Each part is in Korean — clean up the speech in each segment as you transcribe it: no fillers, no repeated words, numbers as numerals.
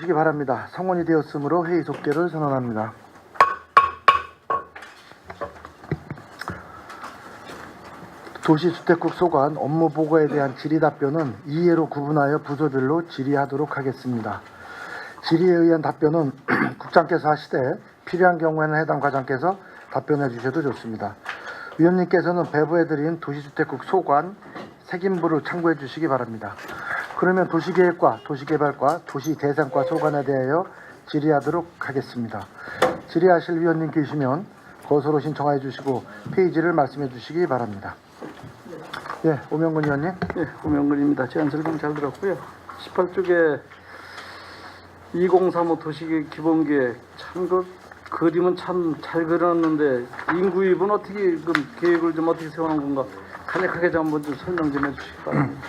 주시기 바랍니다. 성원이 되었으므로 회의 속개를 선언합니다. 도시주택국 소관 업무 보고에 대한 질의 답변은 이해로 구분하여 부서별로 질의하도록 하겠습니다. 질의에 의한 답변은 국장께서 하시되 필요한 경우에는 해당 과장께서 답변해 주셔도 좋습니다. 위원님께서는 배부해드린 도시주택국 소관 책임부를 참고해 주시기 바랍니다. 그러면 도시계획과 도시개발과 도시대상과 소관에 대하여 질의하도록 하겠습니다. 질의하실 위원님 계시면 거소로 신청하여 주시고 페이지를 말씀해 주시기 바랍니다. 예, 오명근 위원님. 예, 오명근입니다. 제안 설명 잘 들었고요. 18쪽에 2035 도시계획 기본계획 참 그림은 참 잘 그렸는데 인구입은 어떻게 계획을 좀 어떻게 세워놓은 건가 간략하게 좀 한번 좀 설명 좀 해주시기 바랍니다.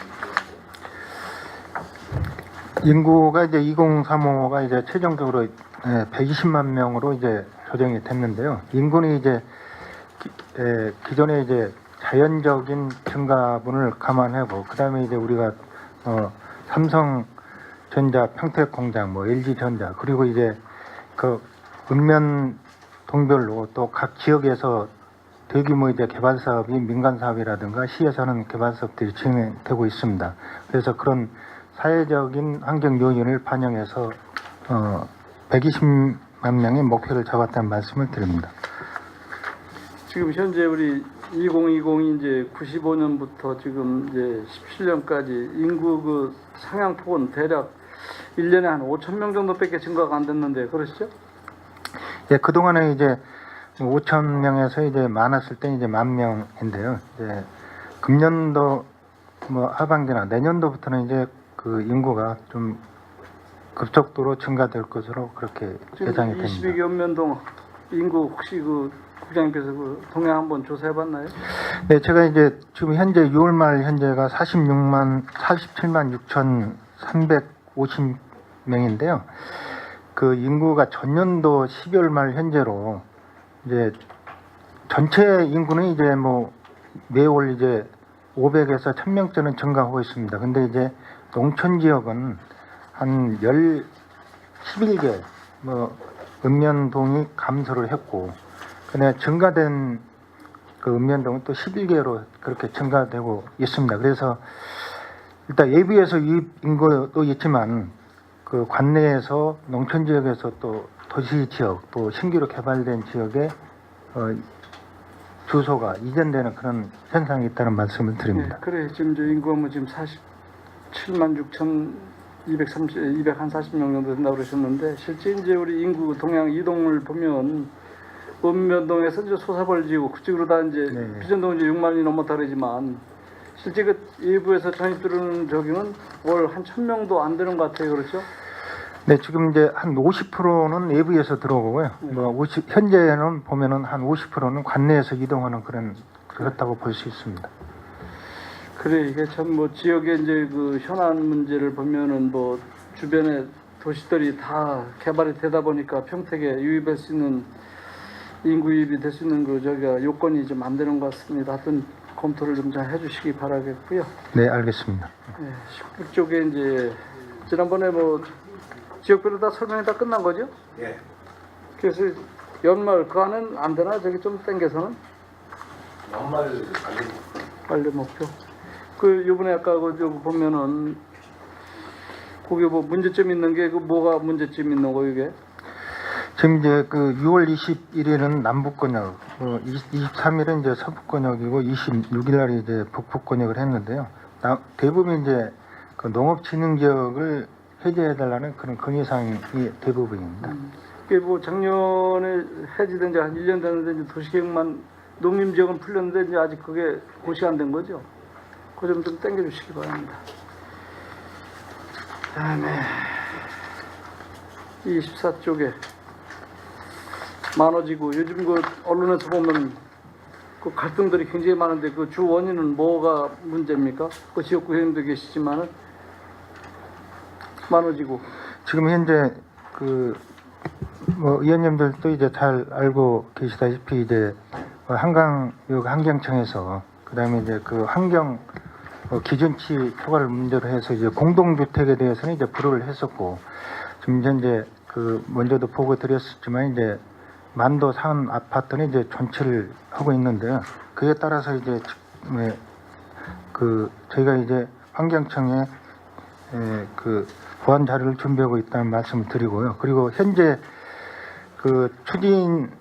인구가 이제 2035가 이제 최종적으로 120만 명으로 이제 조정이 됐는데요. 인구는 이제 기존에 이제 자연적인 증가분을 감안하고 그다음에 이제 우리가 삼성전자 평택공장, 뭐 LG전자 그리고 이제 그 읍면 동별로 또 각 지역에서 대규모 이제 개발 사업이 민간 사업이라든가 시에서는 개발 사업들이 진행되고 있습니다. 그래서 그런 사회적인 환경 요인을 반영해서 120만 명의 목표를 잡았다는 말씀을 드립니다. 지금 현재 우리 2020이 이제 95년부터 지금 이제 17년까지 인구 그 상향폭은 대략 1년에 한 5천 명 정도밖에 증가가 안 됐는데 그러시죠? 예, 그동안에 이제 5천 명에서 이제 많았을 때 이제 10,000명인데요. 이제 금년도 뭐 하반기나 내년도부터는 이제 그 인구가 좀 급속도로 증가될 것으로 그렇게 예상이 됩니다. 22개 읍면동 인구 혹시 그 국장님께서 그 동향 한번 조사해봤나요? 네, 제가 이제 지금 현재 6월 말 현재가 47만 6,350명인데요. 그 인구가 전년도 12월 말 현재로 이제 전체 인구는 이제 뭐 매월 이제 500에서 1,000명대는 증가하고 있습니다. 근데 이제 농촌 지역은 한 11개 뭐 읍면동이 감소를 했고 그다음에 증가된 그 읍면동은 또 11개로 그렇게 증가되고 있습니다. 그래서 일단 예비에서 유입 인구도 있지만 그 관내에서 농촌 지역에서 또 도시 지역 또 신규로 개발된 지역에 주소가 이전되는 그런 현상이 있다는 말씀을 드립니다. 네, 그래 지금 저 인구가 뭐 지금 47만 6,240명 정도 된다고 그러셨는데 실제 이제 우리 인구 동향 이동을 보면 읍면동에서 이제 소사벌지구 그쪽으로 다 이제 네. 비전동 이제 6만이 넘었다 그러지만 실제 그 일부에서 전입 들어오는 저기는 월 한 1,000명도 안 되는 것 같아요, 그렇죠? 네, 지금 이제 한 50%는 내부에서 들어오고요. 뭐 현재는 보면은 한 50%는 관내에서 이동하는 그렇다고 볼 수 있습니다. 그래 이게 참 뭐 지역의 이제 그 현안 문제를 보면은 뭐 주변에 도시들이 다 개발이 되다 보니까 평택에 유입할 수 있는 인구 유입이 될 수 있는 그 저기가 요건이 좀 안 되는 것 같습니다. 하여튼 검토를 좀 잘 해주시기 바라겠고요. 네, 알겠습니다. 네, 19쪽에 이제 지난번에 뭐 지역별로 다 설명이 다 끝난 거죠? 예. 그래서 연말 그 안은 안 되나 저기 좀 땡겨서는 연말 관리 목표. 그 요번에 아까 그 저거 보면은 거기 뭐 문제점 있는 게 그 뭐가 문제점 있는 거 이게? 지금 이제 그 6월 21일은 남북권역, 23일은 이제 서북권역이고 26일 날 이제 북부권역을 했는데요. 대부분 이제 그 농업진흥지역을 해제해달라는 그런 건의사항이 대부분입니다. 그게 뭐 작년에 해지된 지 한 1년 됐는데 이제 도시계획만 농림지역은 풀렸는데 이제 아직 그게 고시 안 된 거죠? 그 점 좀 땡겨주시기 바랍니다. 다음에 24쪽에 만호지구 요즘 그 언론에서 보면 그 갈등들이 굉장히 많은데 그 주 원인은 뭐가 문제입니까? 그 지역구 회원도 계시지만은 만호지구 지금 현재 그 뭐 의원님들도 이제 잘 알고 계시다시피 이제 환경청에서 그다음에 이제 그 환경 기준치 초과를 문제로 해서 이제 공동주택에 대해서는 이제 불허를 했었고 지금 현재 그 먼저도 보고 드렸었지만 이제 만도 산 아파트는 이제 존치를 하고 있는데요. 그에 따라서 이제 그 저희가 이제 환경청에 그 보완 자료를 준비하고 있다는 말씀을 드리고요. 그리고 현재 그 추진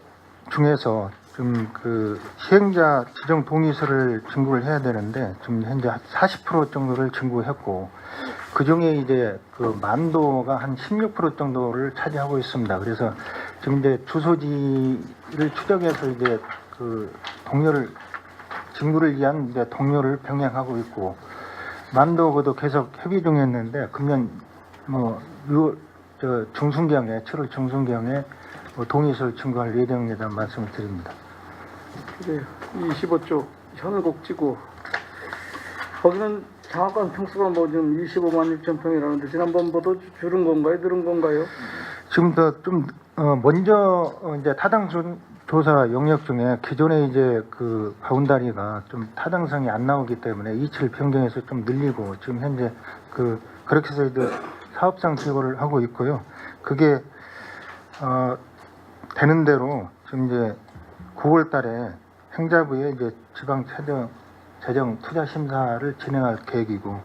중에서 좀 그 시행자 지정 동의서를 증구를 해야 되는데 지금 현재 40% 정도를 증구했고 그 중에 이제 그 만도가 한 16% 정도를 차지하고 있습니다. 그래서 지금 이제 주소지를 추적해서 이제 그 동료를 증구를 위한 이제 동료를 병행하고 있고 만도하고도 계속 협의 중이었는데 금년 뭐 중순경에 7월 중순경에 뭐 동의서를 증거할 예정이라는 말씀을 드립니다. 그래요. 25쪽 현곡지구 거기는 장학관 평수가 뭐 지금 25만 6천 평이라는데 지난번보다 줄은 건가요? 늘은 건가요? 지금 더 좀 먼저 이제 타당 조사 영역 중에 기존에 이제 그 바운다리가 좀 타당성이 안 나오기 때문에 이치를 변경해서 좀 늘리고 지금 현재 그렇게 해서 이제 사업상 지구를 하고 있고요. 그게 되는 대로 지금 이제 9월달에 행자부에 이제 지방 재정 투자 심사를 진행할 계획이고,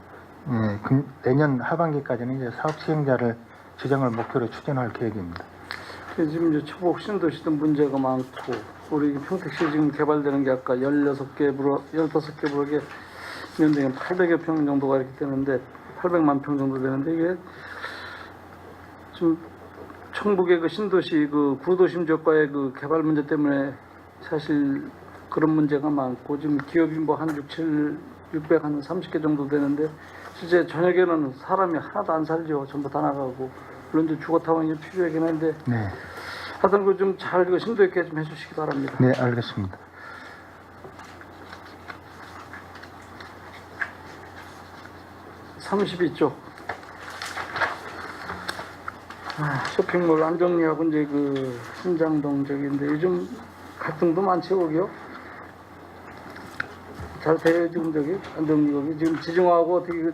내년 하반기까지는 이제 사업 시행자를 지정을 목표로 추진할 계획입니다. 지금 이제 초복 신도시도 문제가 많고 우리 평택시 지금 개발되는 게 아까 16개 부록에 연등에 800여 평 정도가 이렇게 되는데 800만 평 정도 되는데 이게 좀 충북의 그 신도시 그 구도심 지역과의 그 개발 문제 때문에 사실 그런 문제가 많고 지금 기업이 뭐 한 600한 30개 정도 되는데 실제 저녁에는 사람이 하나도 안 살죠. 전부 다 나가고 물론 이제 주거 타원이 필요하긴 한데 네, 하여튼 그 좀 잘 그 심도 있게 좀 해주시기 바랍니다. 네, 알겠습니다. 쇼핑몰 안정리하고 이제 그 신장동 저기인데 요즘 갈등도 많지 거기요? 잘 돼요 지금 저기 안정리 거기 지금 지중화하고 어떻게 그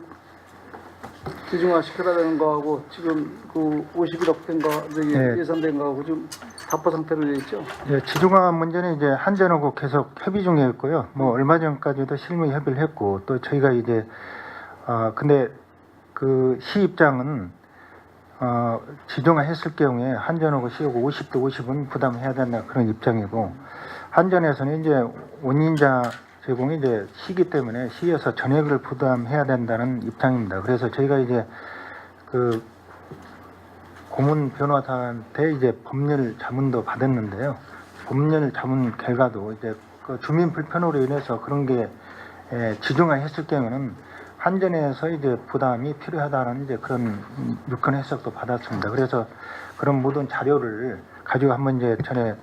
지중화 시켜라는 거하고 지금 그 51억 된 거 저기 네. 예산된 거하고 지금 답보 상태로 돼 있죠? 예, 지중화 문제는 이제 한전하고 계속 협의 중에 있고요. 뭐 얼마 전까지도 실무 협의를 했고 또 저희가 이제 근데 그 시 입장은 지중화 했을 경우에 한전하고 시하고 50대 50은 부담해야 된다 그런 입장이고 한전에서는 이제 원인자 제공이 이제 시기 때문에 시에서 전액을 부담해야 된다는 입장입니다. 그래서 저희가 이제 그 고문 변호사한테 이제 법률 자문도 받았는데요. 법률 자문 결과도 이제 그 주민 불편으로 인해서 그런 게 지중화했을 경우는 한전에서 이제 부담이 필요하다는 이제 그런 유권 해석도 받았습니다. 그래서 그런 모든 자료를 가지고 한번 이제 전에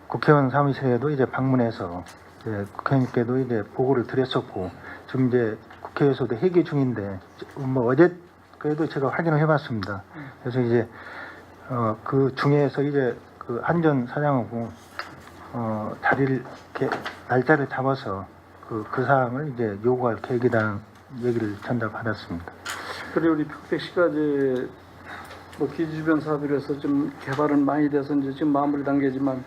국회의원 사무실에도 이제 방문해서 국회의원님께도 이제 보고를 드렸었고 지금 이제 국회에서도 회기 중인데 뭐 어제 그래도 제가 확인을 해봤습니다. 그래서 이제 그 중에서 이제 그 한전 사장하고 자리를 이렇게 날짜를 잡아서 그 사항을 이제 요구할 계획이라는 얘기를 전달받았습니다. 그리고 우리 평택시가 이제 뭐 기지 주변 사업으로 해서 좀 개발은 많이 돼서 이제 지금 마무리 단계지만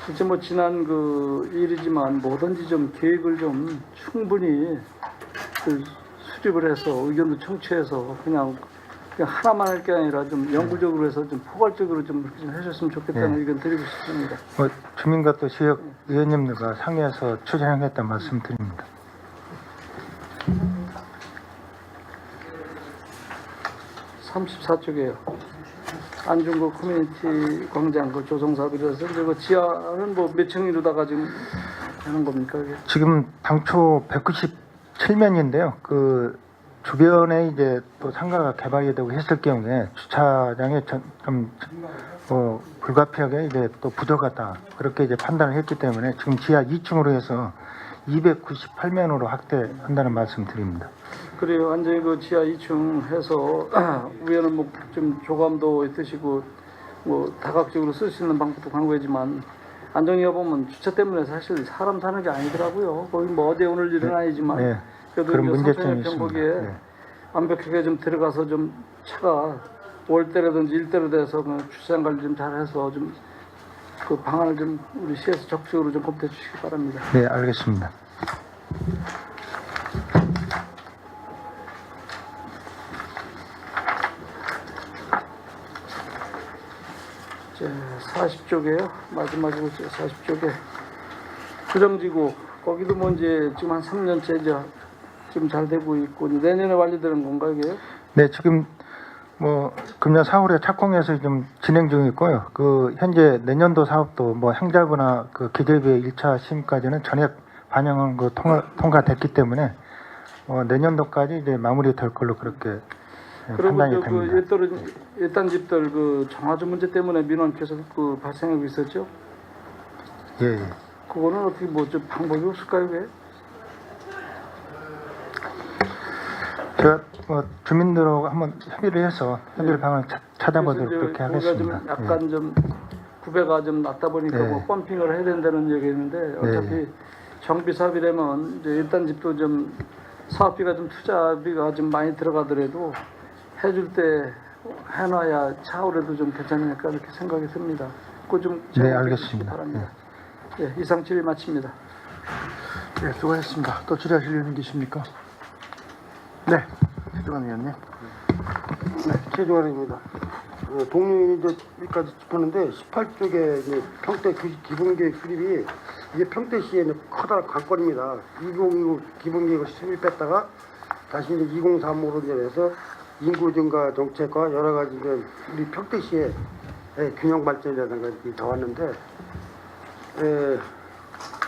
실제 뭐 지난 그 일이지만 뭐든지 좀 계획을 좀 충분히 그 수립을 해서 의견도 청취해서 그냥 하나만 할 게 아니라 좀 영구적으로 해서 좀 포괄적으로 좀 그렇게 좀 해줬으면 좋겠다는 의견 드리고 싶습니다. 주민과 또 지역 의원님들과 상의해서 추진하겠다는 말씀드립니다. 34쪽이에요. 안중구 커뮤니티 광장 그 조성 사업이라서 이제 그 지하는 뭐 몇 층이로다가 지금 하는 겁니까 이게? 지금 당초 197면인데요. 그 주변에 이제 또 상가가 개발이 되고 했을 경우에 주차장에 좀 불가피하게 이제 또 부족하다 그렇게 이제 판단을 했기 때문에 지금 지하 2층으로 해서 298면으로 확대한다는 말씀드립니다. 그래요. 완전히 그 지하 2층 해서 위에는 뭐 좀 조감도 있으시고 뭐 다각적으로 쓸 수 있는 방법도 광고하지만 안정리가 보면 주차 때문에 사실 사람 사는 게 아니더라고요. 거기 뭐 어제 오늘 일은 아니지만 네, 그래도 그런 이제 문제점이 3,000여 평 있습니다. 거기에 네. 완벽하게 좀 들어가서 좀 차가 월대라든지 일대로 돼서 그 출산 관리 좀 잘해서 좀 그 방안을 좀 우리 시에서 적극적으로 좀 검토해 주시기 바랍니다. 네, 알겠습니다. 제 40쪽에요. 마지막으로 제 40쪽에 부정지구 거기도 뭐 이제 지금 한 3년째 이제 좀 잘 되고 있고 내년에 완료되는 건가 이게요? 네, 지금 뭐 금년 4월에 착공해서 좀 진행 중이고요. 그 현재 내년도 사업도 뭐 행자부나 그 기재부의 1차 심까지는 전액 반영한 거 통과됐기 때문에 내년도까지 이제 마무리될 걸로 그렇게 그리고 판단이 그 됩니다. 예단 집들 그 정화조 문제 때문에 민원 계속 그 발생하고 있었죠? 예, 예. 그거는 어떻게 뭐 좀 방법이 없을까요? 왜? 제가 뭐 주민들하고 한번 협의를 해서 해결 방안을 찾아보도록 그래서 그렇게 이제 거기가 하겠습니다. 좀 약간 좀 구배가 좀 낮다 보니까 네. 뭐 펌핑을 해야 된다는 얘기했는데 어차피 네. 정비 사업이라면 이제 일단 집도 좀 사업비가 좀 투자비가 좀 많이 들어가더라도 해줄 때 해놔야 차후에도 좀 괜찮으니까 이렇게 생각이 듭니다. 그거 좀 네, 제공해 알겠습니다. 주시기 바랍니다. 예, 이상 질의 마칩니다. 네, 수고하셨습니다. 또 질의하실 의원님 계십니까? 네, 최종환 의원님. 네, 최종환입니다. 동료인이 이제 여기까지 짚었는데 18쪽에 이제 평택 기본계획 수립이 이게 평택시에 이제 커다란 관건입니다. 2025 기본계획을 수립했다가 다시 이제 2035로 이제 해서 인구 증가 정책과 여러 가지 이제 우리 평택시의 균형 발전이라든가 이렇게 더 왔는데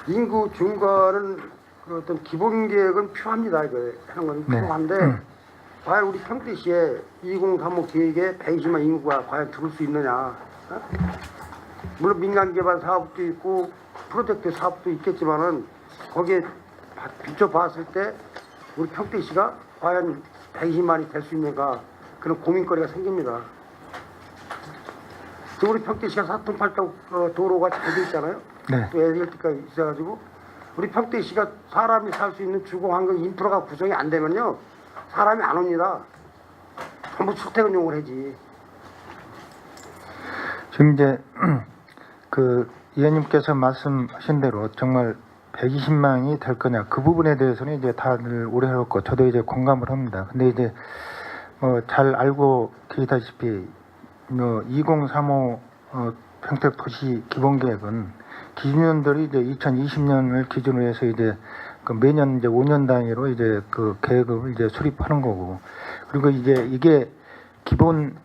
인구 증가는 그 어떤 기본계획은 필요합니다. 이거 하는 건 네. 필요한데 과연 우리 평택시에 2035 계획에 120만 인구가 과연 들을 수 있느냐. 물론 민간개발 사업도 있고 프로젝트 사업도 있겠지만은 거기에 비춰봤을 때 우리 평택시가 과연 120만이 될 수 있는가 그런 고민거리가 생깁니다. 지금 우리 평택시가 사통팔도 도로가 잘 돼 있잖아요. 네. 또 LRT가 있어가지고 우리 평택시가 사람이 살 수 있는 주거환경 인프라가 구성이 안 되면요 사람이 안 옵니다. 전부 출퇴근용을 하지. 지금 이제 그 의원님께서 말씀하신 대로 정말 120만이 될 거냐 그 부분에 대해서는 이제 다들 우려했고 저도 이제 공감을 합니다. 근데 이제 잘 알고 계시다시피 2035 평택도시 기본계획은 기준년들이 이제 2020년을 기준으로 해서 이제 그 매년 이제 5년 단위로 이제 그 계획을 이제 수립하는 거고 그리고 이제 이게 기본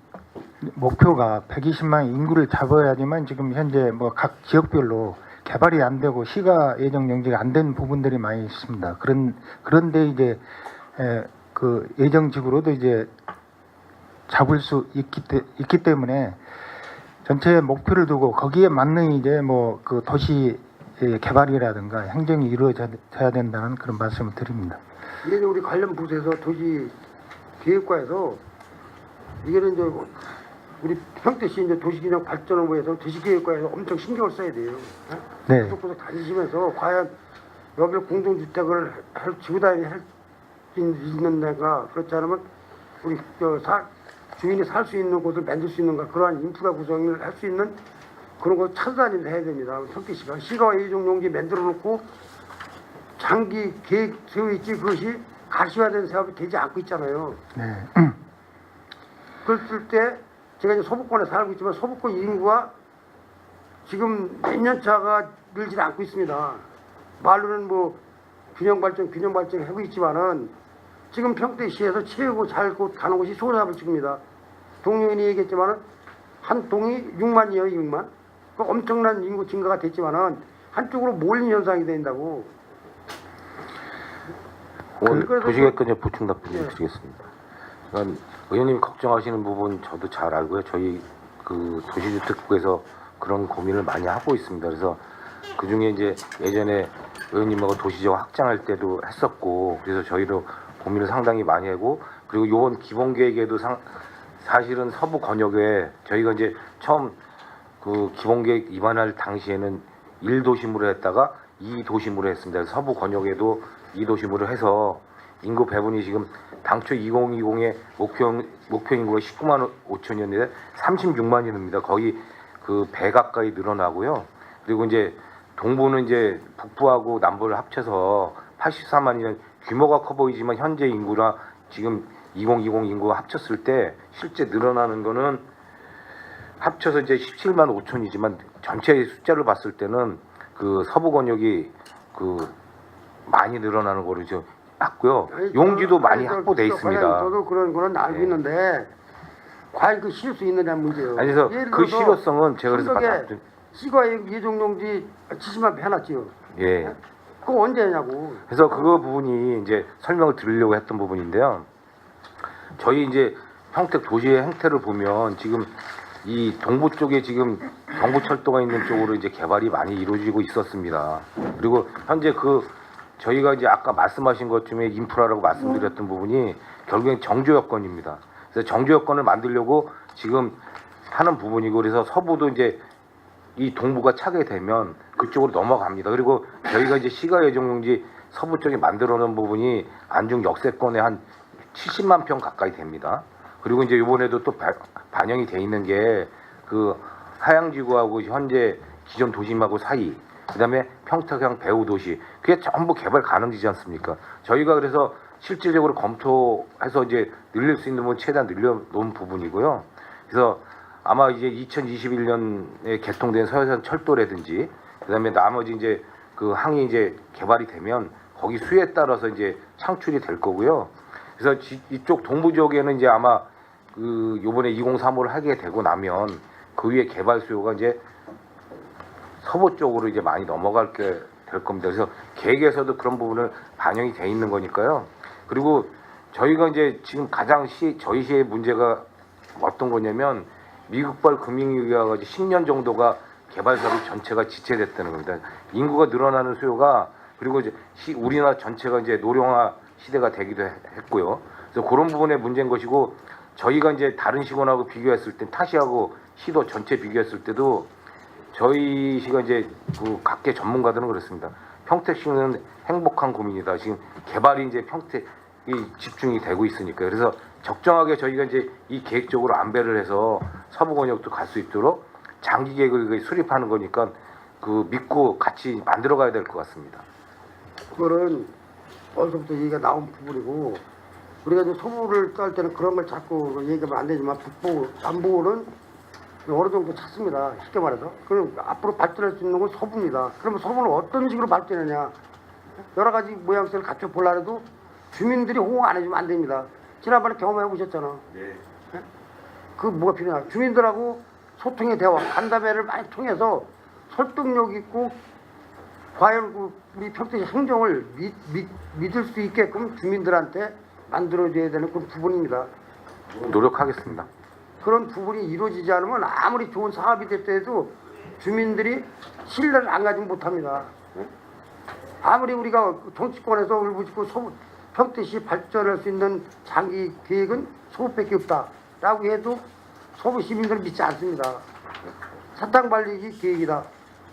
목표가 120만 인구를 잡아야지만 지금 현재 뭐 각 지역별로 개발이 안 되고 시가 예정 용지가 안 된 부분들이 많이 있습니다. 그런데 이제 그 예정 지구로도 이제 잡을 수 있기 때문에 전체 목표를 두고 거기에 맞는 이제 뭐 그 도시 개발이라든가 행정이 이루어져야 된다는 그런 말씀을 드립니다. 이게 이제 우리 관련 부서에서 도시 계획과에서 이게는 이제 우리 평택시 이제 도시균형 발전을 위해서 도시계획과에서 엄청 신경을 써야 돼요. 네. 구석구석 다니시면서 과연 여기를 공동주택을 지구 단위 할 수 있는 데가 그렇지 않으면 우리 주민이 살 수 있는 곳을 만들 수 있는가 그러한 인프라 구성을 할 수 있는 그런 거 찾아다니면서 해야 됩니다. 평택시가 시가 예정 용지 만들어 놓고 장기 계획 세워 있지 그것이 가시화된 사업이 되지 않고 있잖아요. 네. 그랬을 때 제가 이제 소북권에 살고 있지만 소북권 인구가 지금 몇 년 차가 늘지 않고 있습니다. 말로는 뭐 균형 발전 하고 있지만은 지금 평택시에서 최고 잘 가는 곳이 소사불집입니다. 동료인이 얘기했지만은 한 동이 6만이에요, 6만. 그 엄청난 인구 증가가 됐지만은 한쪽으로 몰린 현상이 된다고. 그래서 도시계획관에 보충 답변 예. 드리겠습니다. 그러니까 의원님 걱정하시는 부분 저도 잘 알고요. 저희 그 도시주택국에서 그런 고민을 많이 하고 있습니다. 그래서 그 중에 이제 예전에 의원님하고 도시적 확장할 때도 했었고, 그래서 저희도 고민을 상당히 많이 하고, 그리고 요번 기본계획에도 사실은 서부 권역에 저희가 이제 처음 그 기본계획 입안할 당시에는 1도심으로 했다가 2도심으로 했습니다. 서부 권역에도 2도심으로 해서 인구 배분이 지금 당초 2020의 목표 인구가 19만 5천이었는데 36만이 늡니다. 거의 그 배 가까이 늘어나고요. 그리고 이제 동부는 이제 북부하고 남부를 합쳐서 84만이면 규모가 커 보이지만 현재 인구나 지금 2020 인구가 합쳤을 때 실제 늘어나는 거는 합쳐서 이제 17만 5천이지만 전체 숫자를 봤을 때는 그 서부 권역이 그 많이 늘어나는 거로 좀 봤고요. 용지도 많이 확보돼 있습니다. 저도 그런 거는 알고 네. 있는데 과연 그 실을 수 있느냐는 문제예요. 아니, 그래서 예를 그 들어서 실효성은 제가 그래서 충북에 시가의 예종용지 70만 배 해놨지요. 예. 그거 언제 하냐고. 그래서 그거 부분이 이제 설명을 드리려고 했던 부분인데요. 저희 이제 평택 도시의 행태를 보면 지금 이 동부 쪽에 지금 경부철도가 있는 쪽으로 이제 개발이 많이 이루어지고 있었습니다. 그리고 현재 그 저희가 이제 아까 말씀하신 것 중에 인프라라고 말씀드렸던 부분이 결국엔 정조 여건입니다. 그래서 정조 여건을 만들려고 지금 하는 부분이고 그래서 서부도 이제 이 동부가 차게 되면 그쪽으로 넘어갑니다. 그리고 저희가 이제 시가 예정용지 서부 쪽에 만들어 놓은 부분이 안중 역세권에 한 70만 평 가까이 됩니다. 그리고 이제 이번에도 또 반영이 돼 있는 게 그 하양지구하고 현재 기존 도심하고 사이, 그다음에 평택형 배후도시, 그게 전부 개발 가능지지 않습니까? 저희가 그래서 실질적으로 검토해서 이제 늘릴 수 있는 부분 최대한 늘려놓은 부분이고요. 그래서 아마 이제 2021년에 개통된 서해산 철도라든지, 그다음에 나머지 이제 그 항이 이제 개발이 되면 거기 수에 따라서 이제 창출이 될 거고요. 그래서 이쪽 동부 지역에는 이제 아마 그 요번에 2035를 하게 되고 나면 그 위에 개발 수요가 이제 서부 쪽으로 이제 많이 넘어갈 게 될 겁니다. 그래서 계획에서도 그런 부분을 반영이 돼 있는 거니까요. 그리고 저희가 이제 지금 가장 저희 시의 문제가 어떤 거냐면 미국발 금융위기가 가지고 10년 정도가 개발 사업 전체가 지체됐다는 겁니다. 인구가 늘어나는 수요가 그리고 이제 우리나라 전체가 이제 노령화 시대가 되기도 했고요. 그래서 그런 부분의 문제인 것이고 저희가 이제 다른 시군하고 비교했을 때 타시하고 시도 전체 비교했을 때도 저희 시가 이제 그 각계 전문가들은 그렇습니다. 평택시는 행복한 고민이다. 지금 개발이 이제 평택이 집중이 되고 있으니까 그래서 적정하게 저희가 이제 이 계획적으로 안배를 해서 서부 권역도 갈 수 있도록 장기 계획을 수립하는 거니까 그 믿고 같이 만들어 가야 될 것 같습니다. 그거는 어디서부터 얘기가 나온 부분이고 우리가 이제 서부를 짤 때는 그런 걸 자꾸 얘기하면 안 되지만 북부, 남부는 어느 정도 찾습니다. 쉽게 말해서. 그럼 앞으로 발전할 수 있는 건 서부입니다. 그러면 서부는 어떤 식으로 발전하냐. 여러 가지 모양새를 갖춰 보려고 해도 주민들이 호응 안 해주면 안 됩니다. 지난번에 경험해 보셨잖아. 네. 그 뭐가 필요하냐. 주민들하고 소통의 대화, 간담회를 많이 통해서 설득력 있고 과연 우리 평택 행정을 믿을 수 있게끔 주민들한테 만들어줘야 되는 그런 부분입니다. 노력하겠습니다. 그런 부분이 이루어지지 않으면 아무리 좋은 사업이 됐더라도 주민들이 신뢰를 안 가지면 못합니다. 아무리 우리가 정치권에서 울부짖고 평택시 발전할 수 있는 장기 계획은 서부밖에 없다라고 해도 서부 시민들은 믿지 않습니다. 사탕 발리기 계획이다.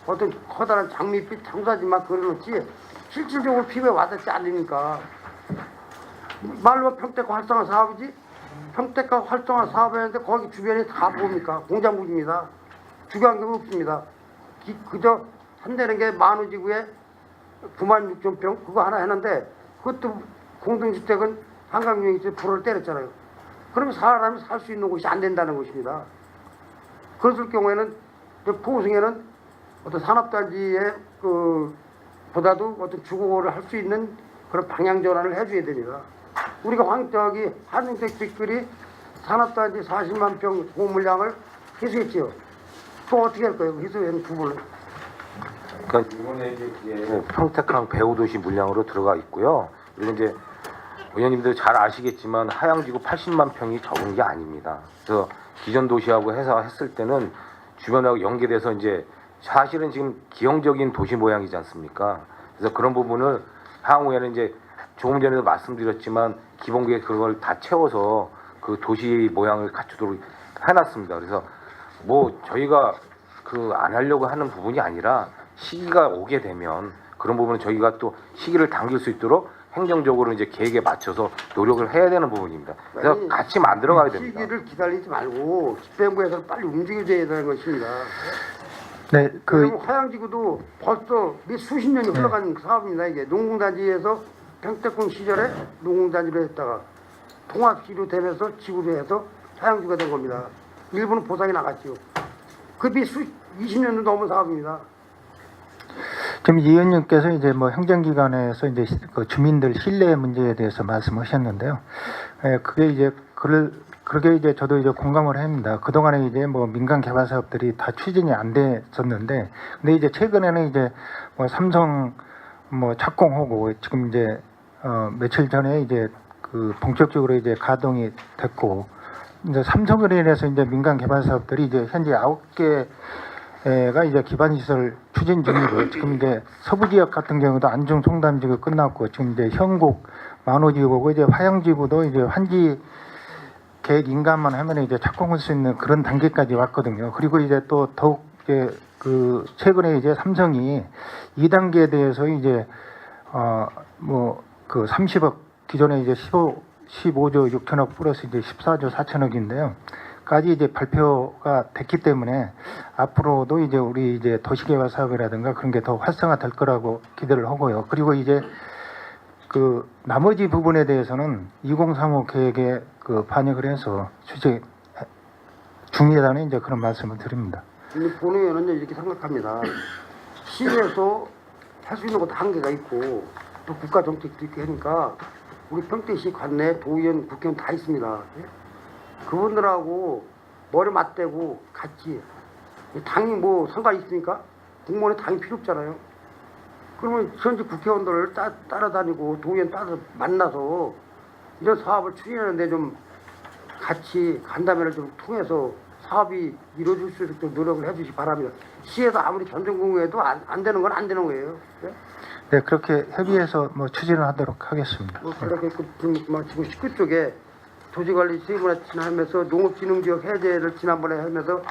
어떤 커다란 장밋빛 장사지만 그려놓지 실질적으로 피부에 와닿지 않으니까 말로 평택 활성화 사업이지 평택과 활성화 사업이었는데 거기 주변이 다 뭡니까? 공장구입니다. 주거환경이 없습니다. 그저 한대는 게 만우지구에 9만 6천 평 그거 하나 했는데 그것도 공동주택은 한강유행에서 불을 때렸잖아요. 그러면 사람이 살 수 있는 곳이 안 된다는 것입니다. 그랬을 경우에는 포우승에는 어떤 산업단지에 보다도 어떤 주거를 할 수 있는 그런 방향 전환을 해줘야 됩니다. 우리가 한인택들이 산업단지 40만 평 고물량을 회수했지요. 또 어떻게 할 거예요? 회수하는 부분을. 그러니까 이번에 이제 평택항 배후도시 물량으로 들어가 있고요. 그리고 이제 의원님들 잘 아시겠지만 하양지구 80만 평이 적은 게 아닙니다. 그래서 기존 도시하고 해서 했을 때는 주변하고 연계돼서 이제 사실은 지금 기형적인 도시 모양이지 않습니까? 그래서 그런 부분을 향후에는 이제 조금 전에도 말씀드렸지만 기본계획 그런 걸 다 채워서 그 도시 모양을 갖추도록 해놨습니다. 그래서 뭐 저희가 그 안 하려고 하는 부분이 아니라 시기가 오게 되면 그런 부분은 저희가 또 시기를 당길 수 있도록 행정적으로 이제 계획에 맞춰서 노력을 해야 되는 부분입니다. 그래서 아니, 같이 만들어가야 됩니다. 시기를 기다리지 말고 집행부에서 빨리 움직여줘야 되는 것입니다. 네, 그리고 화양지구도 벌써 몇 수십 년이 흘러간 사업입니다. 이게 농공단지에서 평택군 시절에 농공단지로 했다가 통합시로 되면서 지구로 해서 화양지구가 된 겁니다. 일부는 보상이 나갔죠. 그게 20년도 넘은 사업입니다. 지금 이 의원님께서 이제 뭐 행정기관에서 이제 그 주민들 신뢰 문제에 대해서 말씀하셨는데요. 그게 이제 그렇게 이제 저도 이제 공감을 합니다. 그 동안에 이제 뭐 민간 개발 사업들이 다 추진이 안 됐었는데, 근데 이제 최근에는 이제 뭐 삼성 뭐 착공하고 지금 이제 며칠 전에 이제 그 본격적으로 이제 가동이 됐고, 이제 삼성으로 인해서 이제 민간 개발 사업들이 이제 현재 9개가 이제 기반 시설 추진 중이고, 지금 이제 서부 지역 같은 경우도 안중 송담지구 끝났고, 지금 이제 현곡 만호지구고 이제 화양지구도 이제 환지 계획 인가만 하면 이제 착공할 수 있는 그런 단계까지 왔거든요. 그리고 이제 또 더욱 이제 그 최근에 이제 삼성이 2단계에 대해서 이제 뭐 그 30억 기존에 이제 15조 6천억 플러스 이제 14조 4천억인데요. 까지 이제 발표가 됐기 때문에 앞으로도 이제 우리 이제 도시개발 사업이라든가 그런 게 더 활성화될 거라고 기대를 하고요. 그리고 이제 그 나머지 부분에 대해서는 2035 계획에 그 반영을 해서 수직 중요하다는 이제 그런 말씀을 드립니다. 근데 본의원은 이렇게 생각합니다. 시에서 할 수 있는 것도 한계가 있고 또 국가 정책도 있고 하니까 우리 평택시 관내 도의원, 국회의원 다 있습니다. 그분들하고 머리 맞대고 같이 당이 뭐 상관이 있습니까? 공무원에 당이 필요 없잖아요. 그러면 현재 국회의원들을 따라다니고 도의원 따라 만나서 이런 사업을 추진하는데 좀 같이 간담회를 좀 통해서 사업이 이루어질 수 있도록 좀 노력을 해주시기 바랍니다. 시에서 아무리 전전공회해도 안 되는 건 안 되는 거예요. 네? 네, 그렇게 협의해서 뭐 추진을 하도록 하겠습니다. 뭐 그렇게 지금 19쪽에 도시관리 세분화 진행하면서 농업진흥지역 해제를 지난번에 하면서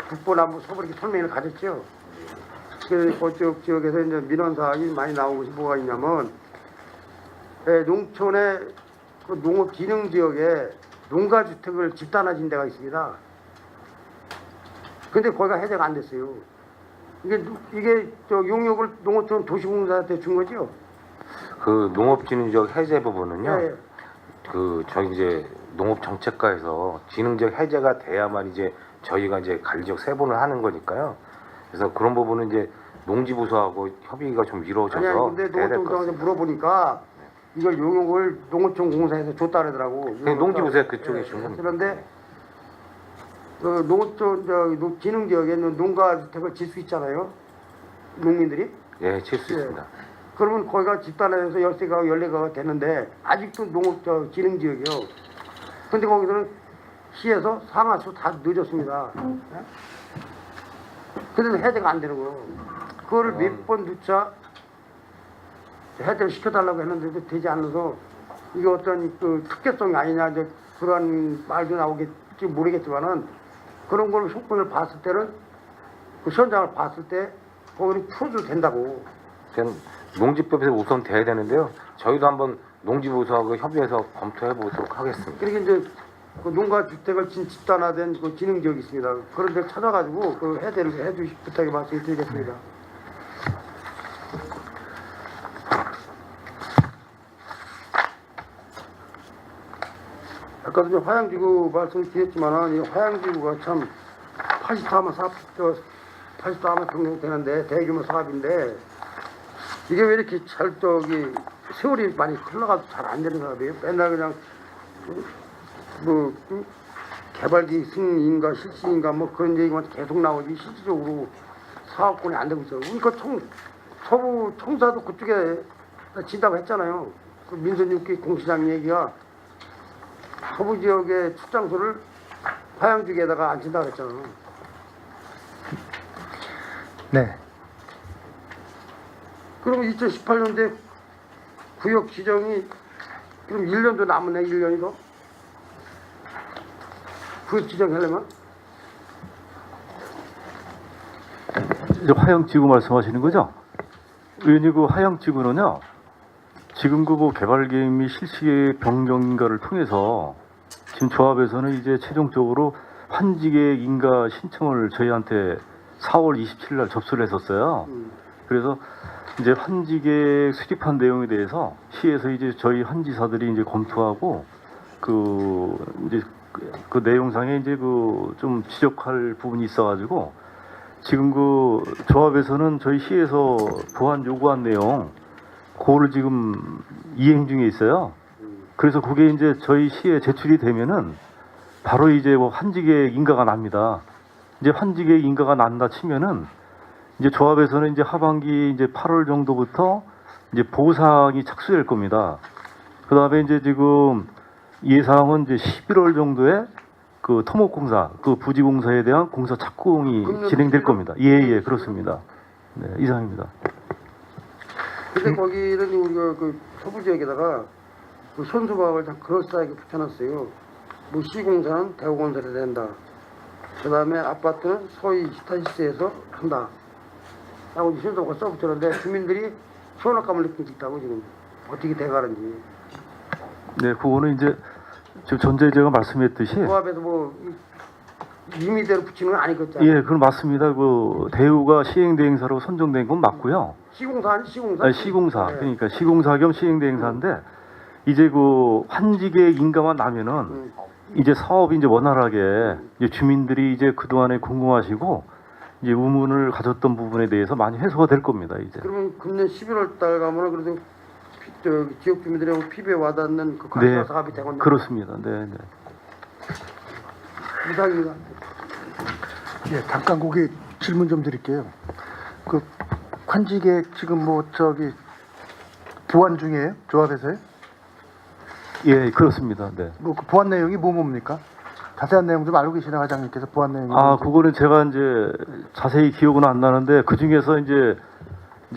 북부남부 서부 이렇게 설명을 가졌죠. 그쪽 지역에서 이제 민원사항이 많이 나온 것이 뭐가 있냐면 농촌의 그 농업진흥지역에 농가주택을 집단화진 데가 있습니다. 근데 거기가 해제가 안 됐어요. 이게 저 용역을 농어촌 도시공사한테 준 거죠? 그 농업진흥지역 해제 부분은요. 네. 그 저희 이제 농업정책과에서 진흥지역 해제가 돼야만 이제 저희가 이제 관리적 세분을 하는 거니까요. 그래서 그런 부분은 이제 농지부서하고 협의가 좀 이루어져서 아니 근데 농어촌공사한테 물어보니까 이걸 용역을 농어촌 공사에서 줬다 그러더라고. 농지부서에 그쪽에 준 겁니다. 그런데 그 농어촌 진흥지역에는 농가주택을 질 수 있잖아요. 농민들이. 예, 칠 수 있습니다. 그러면 거기가 집단화해서 13가구, 14가구가 되는데 아직도 진흥지역이요. 근데 거기서는 시에서 상하수 다 늦었습니다. 그래서 해제가 안 되는 거예요. 그거를 몇 번 누차 해제를 시켜달라고 했는데도 되지 않아서 이게 어떤 그 특혜성이 아니냐 이제 그런 말도 나오겠지 모르겠지만은 그런 걸 형편을 봤을 때는 그 현장을 봤을 때 거기는 풀어줘도 된다고. 그냥 농지법에서 우선 돼야 되는데요. 저희도 한번 농지부서하고 협의해서 검토해 보도록 하겠습니다. 그러니까 이제 그 농가 주택을 집단화된 그 진흥지역이 있습니다. 그런 데를 찾아가지고 그 해제를 해주시 부탁의 말씀을 드리겠습니다. 아까도 좀 화양지구 말씀을 드렸지만은 이 화양지구가 참 80도 하면 평등되는데 대규모 사업인데 이게 왜 이렇게 잘 세월이 많이 흘러가도 잘 안 되는 사업이에요? 맨날 그냥 개발기 승인인가 실시인가 뭐 그런 얘기만 계속 나오지 실질적으로 사업권이 안 되고 있어요. 그러니까 서부 청사도 그쪽에 진다고 했잖아요. 그 민선육기 공시장 얘기가 서부 지역의 출장소를 화양지구에다가 안 친다고 했잖아요. 네. 그러면 2018년대 구역 지정이 그럼 1년도 남았네. 1년이 더 구역 지정하려면 이제 화양지구 말씀하시는 거죠? 의원님 그 화양지구는요 지금 그 개발 계획 및 실시 변경인가를 통해서 지금 조합에서는 이제 최종적으로 환지계 인가 신청을 저희한테 4월 27일 날 접수를 했었어요. 그래서 이제 환지계 수립한 내용에 대해서 시에서 이제 저희 환지사들이 이제 검토하고 이제 그 내용상에 이제 좀 지적할 부분이 있어가지고 지금 조합에서는 저희 시에서 보완 요구한 내용 그거를 지금 이행 중에 있어요. 그래서 그게 이제 저희 시에 제출이 되면은 바로 이제 환지계 인가가 납니다. 이제 환지계 인가가 난다 치면은 이제 조합에서는 이제 하반기 이제 8월 정도부터 이제 보상이 착수될 겁니다. 그 다음에 이제 지금 예상은 이제 11월 정도에 토목공사, 부지공사에 대한 공사 착공이 진행될 겁니다. 예, 그렇습니다. 네, 이상입니다. 근데 거기는 우리가 서부 지역에다가 손수박을 다 그럴싸하게 붙여놨어요. 뭐 시공사는 대우건설에 된다. 그 다음에 아파트는 소위 스타시스에서 한다. 라고 이제 손수박을 써붙였는데 주민들이 소원감을 느끼고 있다고 지금 어떻게 돼가는지. 네, 그거는 이제 지금 전제 제가 말씀했듯이 조합에서 뭐 임의대로 붙이는 건 아니겠잖아요. 예, 그건 맞습니다. 대우가 시행대행사로 선정된 건 맞고요. 시공사 아니 시공사? 아니, 시공사. 네. 그러니까 시공사 겸 시행대행사인데 이제 환지계 인가만 나면은 이제 사업이 이제 원활하게 이제 주민들이 이제 그동안에 궁금하시고 이제 의문을 가졌던 부분에 대해서 많이 해소가 될 겁니다. 이제. 그러면 금년 11월 달 가면은 그래도 지역 주민들하고 피부에 와닿는 그 네, 가시화 사업이 되거든요. 그렇습니다. 네, 네. 이상입니다. 예, 잠깐 거기 질문 좀 드릴게요. 환지계 지금 보완 중이에요? 조합에서요? 예, 그렇습니다. 네. 그 보완 내용이 뭡니까? 자세한 내용 좀 알고 계시나 과장님께서 보완 내용이 그거는 제가 이제 자세히 기억은 안 나는데 그 중에서 이제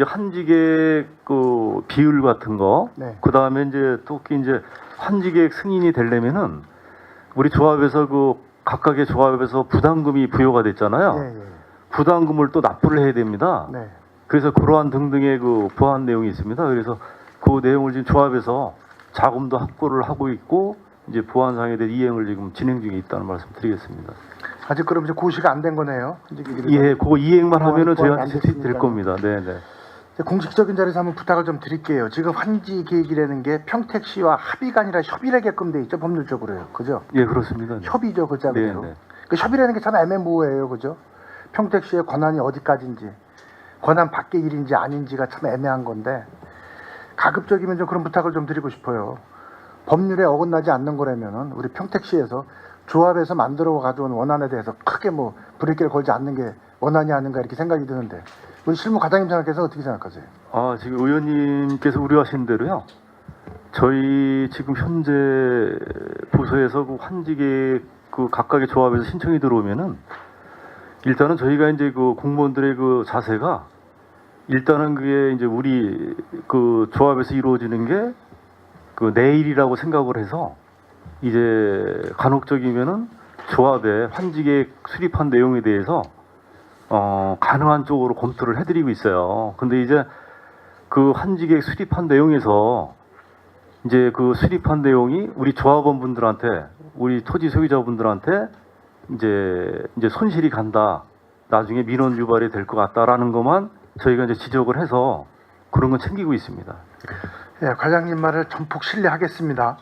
환지계 비율 같은 거, 네. 그 다음에 이제 이제 환지계 승인이 되려면은 우리 조합에서 각각의 조합에서 부담금이 부여가 됐잖아요. 예. 부담금을 또 납부를 해야 됩니다. 네. 그래서 그러한 등등의 보완 내용이 있습니다. 그래서 그 내용을 지금 조합에서 자금도 확보를 하고 있고 이제 보완상에 대한 이행을 지금 진행 중에 있다는 말씀 드리겠습니다. 아직 그럼 이제 고시가 안 된 거네요. 예, 그거 이행만 하면은 보완이 안 저희한테 제출이 될 됐으니까요. 겁니다. 네, 네. 공식적인 자리에서 한번 부탁을 좀 드릴게요. 지금 환지 계획이라는 게 평택시와 합의가 아니라 협의라게끔 돼 있죠, 법률적으로요. 그죠? 예, 그렇습니다. 네. 협의죠, 글자 그대로. 네, 네. 그 협의라는 게 참 애매모호해요, 그죠? 평택시의 권한이 어디까지인지, 권한 밖의 일인지 아닌지가 참 애매한 건데 가급적이면 좀 그런 부탁을 좀 드리고 싶어요. 법률에 어긋나지 않는 거라면은 우리 평택시에서 조합에서 만들어 가져온 원안에 대해서 크게 브레이크를 걸지 않는 게 원안이 아닌가 이렇게 생각이 드는데 우리 실무 과장님 생각해서 어떻게 생각하세요? 지금 의원님께서 우려하신 대로요. 저희 지금 현재 부서에서 환지계 각각의 조합에서 신청이 들어오면은 일단은 저희가 이제 공무원들의 자세가 일단은 그게 이제 우리 조합에서 이루어지는 게 내일이라고 생각을 해서 이제 간혹적이면은 조합에 환지계 수립한 내용에 대해서 가능한 쪽으로 검토를 해드리고 있어요. 근데 이제 환지계 수립한 내용에서 이제 수립한 내용이 우리 조합원분들한테 우리 토지 소유자분들한테 이제 손실이 간다. 나중에 민원 유발이 될 것 같다라는 것만 저희가 이제 지적을 해서 그런 건 챙기고 있습니다. 예, 과장님 말을 전폭 신뢰하겠습니다.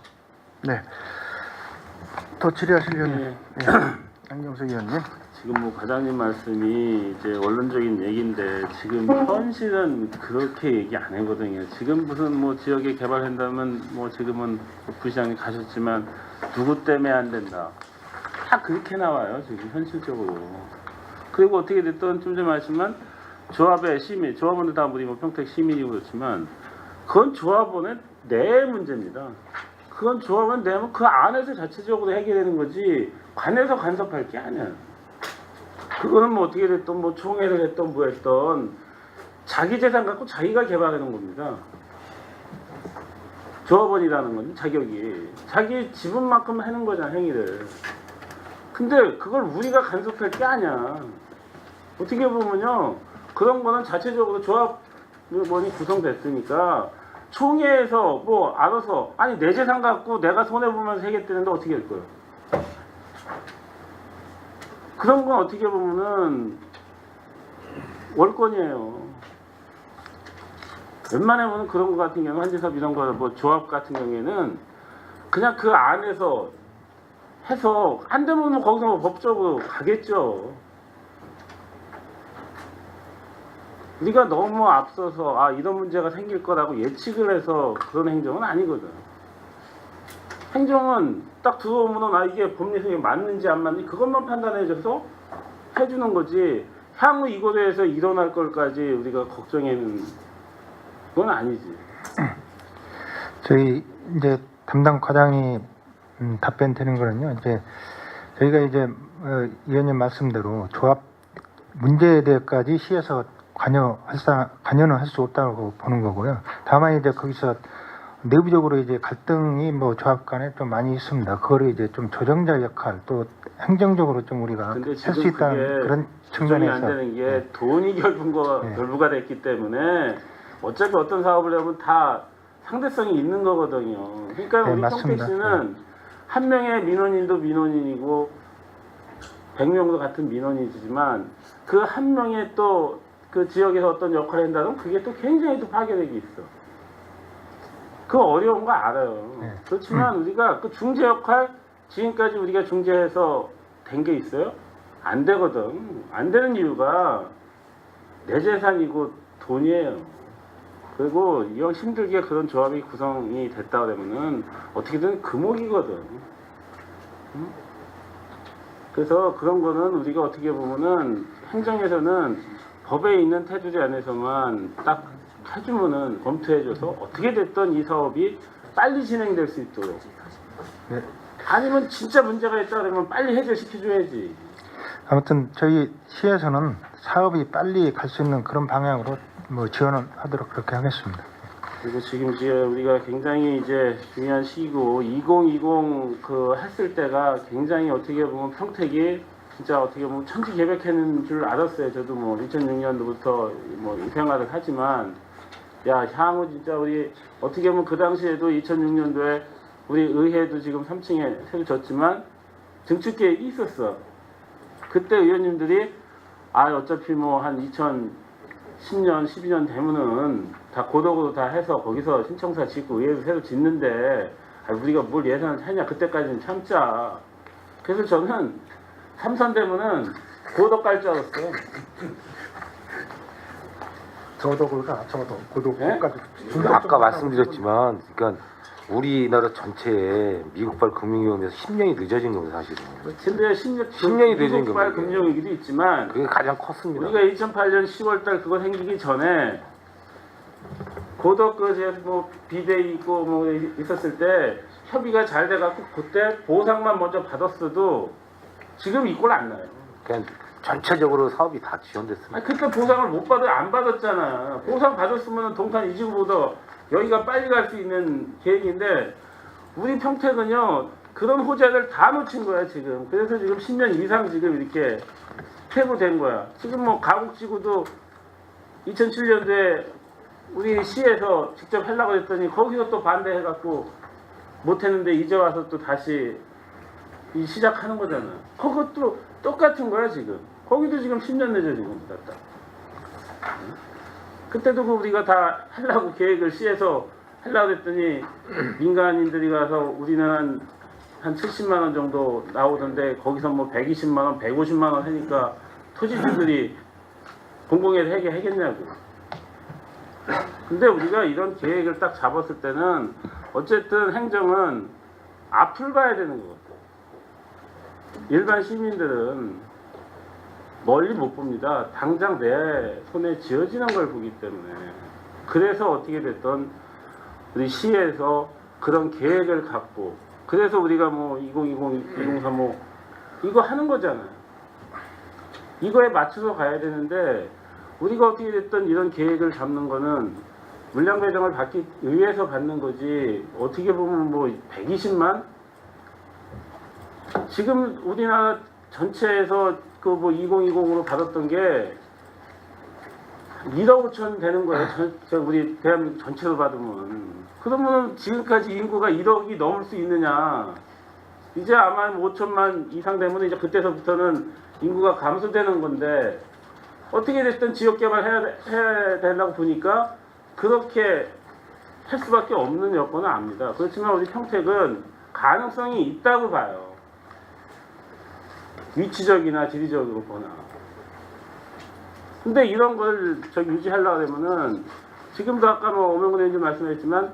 네. 더 질의하실 의원님. 네. 양경석 의원님. 지금 과장님 말씀이 이제 원론적인 얘기인데 지금 현실은 그렇게 얘기 안 하거든요. 지금 무슨 지역에 개발한다면 지금은 부시장님 가셨지만 누구 때문에 안 된다. 다 그렇게 나와요. 지금 현실적으로. 그리고 어떻게 됐든 좀 전에 말했지만 조합의 시민, 조합원들 다 우리 평택 시민이고 그렇지만 그건 조합원의 내 문제입니다. 그건 조합원 내면 그 안에서 자체적으로 해결되는 거지 관에서 간섭할 게 아니야. 그거는 어떻게 됐든 총회를 했던 했던 자기 재산 갖고 자기가 개발하는 겁니다. 조합원이라는 건 자격이 자기 지분만큼 하는 거잖아 행위를. 근데 그걸 우리가 간섭할 게 아니야. 어떻게 보면요 그런 거는 자체적으로 조합원이 구성됐으니까 총회에서 뭐 알아서 아니 내 재산 갖고 내가 손해 보면서 해겠다는데 어떻게 할 거예요? 그런 건 어떻게 보면은 월권이에요. 웬만하면 그런 거 같은 경우는 한진섭 이런 거 뭐 조합 같은 경우에는 그냥 그 안에서 해서 안 되면 거기서 뭐 법적으로 가겠죠. 우리가 너무 앞서서 아 이런 문제가 생길 거라고 예측을 해서 그런 행정은 아니거든. 행정은 딱 들어오면은 아 이게 법리성에 맞는지 안 맞는지 그것만 판단해줘서 해주는 거지. 향후 이거에 대해서 일어날 걸까지 우리가 걱정하는 건 아니지. 저희 이제 담당 과장이 답변 드리는 거는요. 이제 저희가 이제 위원님 말씀대로 조합 문제에 대해서까지 시에서 관여는 할 수 없다고 보는 거고요. 다만 이제 거기서 내부적으로 이제 갈등이 뭐 조합 간에 좀 많이 있습니다. 그거를 이제 좀 조정자 역할 또 행정적으로 좀 우리가 근데 할 수 지금 있다는 그게 그런 조정이 측면에서 안 되는 게 돈이 결부가 됐기 때문에 어차피 어떤 사업을 하면 다 상대성이 있는 거거든요. 그러니까 네, 우리 맞습니다. 평택시는 한 명의 민원인도 민원인이고 100명도 같은 민원인이지만 그 한 명의 또 그 지역에서 어떤 역할을 한다면 그게 또 굉장히 또 파괴력이 있어. 그 어려운 거 알아요. 네. 그렇지만 우리가 그 중재 역할 지금까지 우리가 중재해서 된 게 있어요? 안 되거든. 안 되는 이유가 내 재산이고 돈이에요. 그리고 이왕 힘들게 그런 조합이 구성이 됐다 그러면은 어떻게든 금옥이거든. 응? 그래서 그런 거는 우리가 어떻게 보면은 행정에서는 법에 있는 테두리 안에서만 딱 해주면은 검토해줘서 어떻게 됐던 이 사업이 빨리 진행될 수 있도록. 네. 아니면 진짜 문제가 있다 그러면 빨리 해결시켜줘야지. 아무튼 저희 시에서는 사업이 빨리 갈 수 있는 그런 방향으로 뭐 지원을 하도록 그렇게 하겠습니다. 그리고 지금 이제 우리가 굉장히 이제 중요한 시기고 2020 그 했을 때가 굉장히 어떻게 보면 평택이 진짜 어떻게 보면 천지개벽하는 줄 알았어요. 저도 뭐 2006년도부터 뭐 생활을 하지만 야 향후 진짜 우리 어떻게 보면 그 당시에도 2006년도에 우리 의회도 지금 3층에 새로 졌지만 증축 계획이 있었어. 그때 의원님들이 아 어차피 뭐 한 2010년 12년 되면은 다 고덕으로 다 해서 거기서 신청사 짓고 의회도 새로 짓는데 아, 우리가 뭘 예산을 하냐 그때까지는 참자. 그래서 저는 삼선되면은 고덕 갈 줄 알았어요. 저도 고도까지. 아까 말씀드렸지만, 그러니까 우리나라 전체에 미국발 금융위험에서 10년이 늦어진 겁니다, 사실은. 근데 10년이 늦어진 미국발 겁니다. 금융위기도 있지만 그게 가장 컸습니다. 우리가 2008년 10월달 그거 생기기 전에 고덕 그뭐 비대위 있고 뭐 있었을 때 협의가 잘 돼갖고 그때 보상만 먼저 받았어도 지금 이 꼴 안 나요. 그냥 전체적으로 사업이 다 지원됐습니다. 아니, 그때 보상을 못 안 받았잖아. 보상 받았으면 동탄 이지구보다 여기가 빨리 갈 수 있는 계획인데 우리 평택은요 그런 호재를 다 놓친 거야 지금. 그래서 지금 10년 이상 지금 이렇게 퇴보된 거야. 지금 뭐 가곡지구도 2007년도에 우리 시에서 직접 하려고 했더니 거기서 또 반대해갖고 못했는데 이제 와서 또 다시 시작하는 거잖아. 그것도 똑같은 거야 지금. 거기도 지금 10년 늦어진 겁니다. 그때도 그 우리가 다 하려고 계획을 시에서 하려고 했더니 민간인들이 가서 우리는 한 70만 원 정도 나오던데 거기서 뭐 120만 원, 150만 원 하니까 토지주들이 공공에서 하겠냐고. 근데 우리가 이런 계획을 딱 잡았을 때는 어쨌든 행정은 앞을 봐야 되는 것 같아요. 일반 시민들은 멀리 못 봅니다. 당장 내 손에 쥐어지는 걸 보기 때문에. 그래서 어떻게 됐던 우리 시에서 그런 계획을 갖고 그래서 우리가 뭐 2020, 2035 이거 하는 거잖아요. 이거에 맞춰서 가야 되는데 우리가 어떻게 됐든 이런 계획을 잡는 거는 물량 배정을 받기 위해서 받는 거지 어떻게 보면 뭐 120만? 지금 우리나라 전체에서 그 뭐 2020으로 받았던 게 1억 5천 되는 거예요. 우리 대한민국 전체로 받으면. 그러면 지금까지 인구가 1억이 넘을 수 있느냐? 이제 아마 5천만 이상 되면 이제 그때서부터는 인구가 감소되는 건데 어떻게 됐든 지역 개발해야 되려고 보니까 그렇게 할 수밖에 없는 여건은 압니다. 그렇지만 우리 평택은 가능성이 있다고 봐요. 위치적이나 지리적으로 보나. 근데 이런 걸 유지하려고 하면은 지금도 아까 뭐 오명근 의원님 말씀하셨지만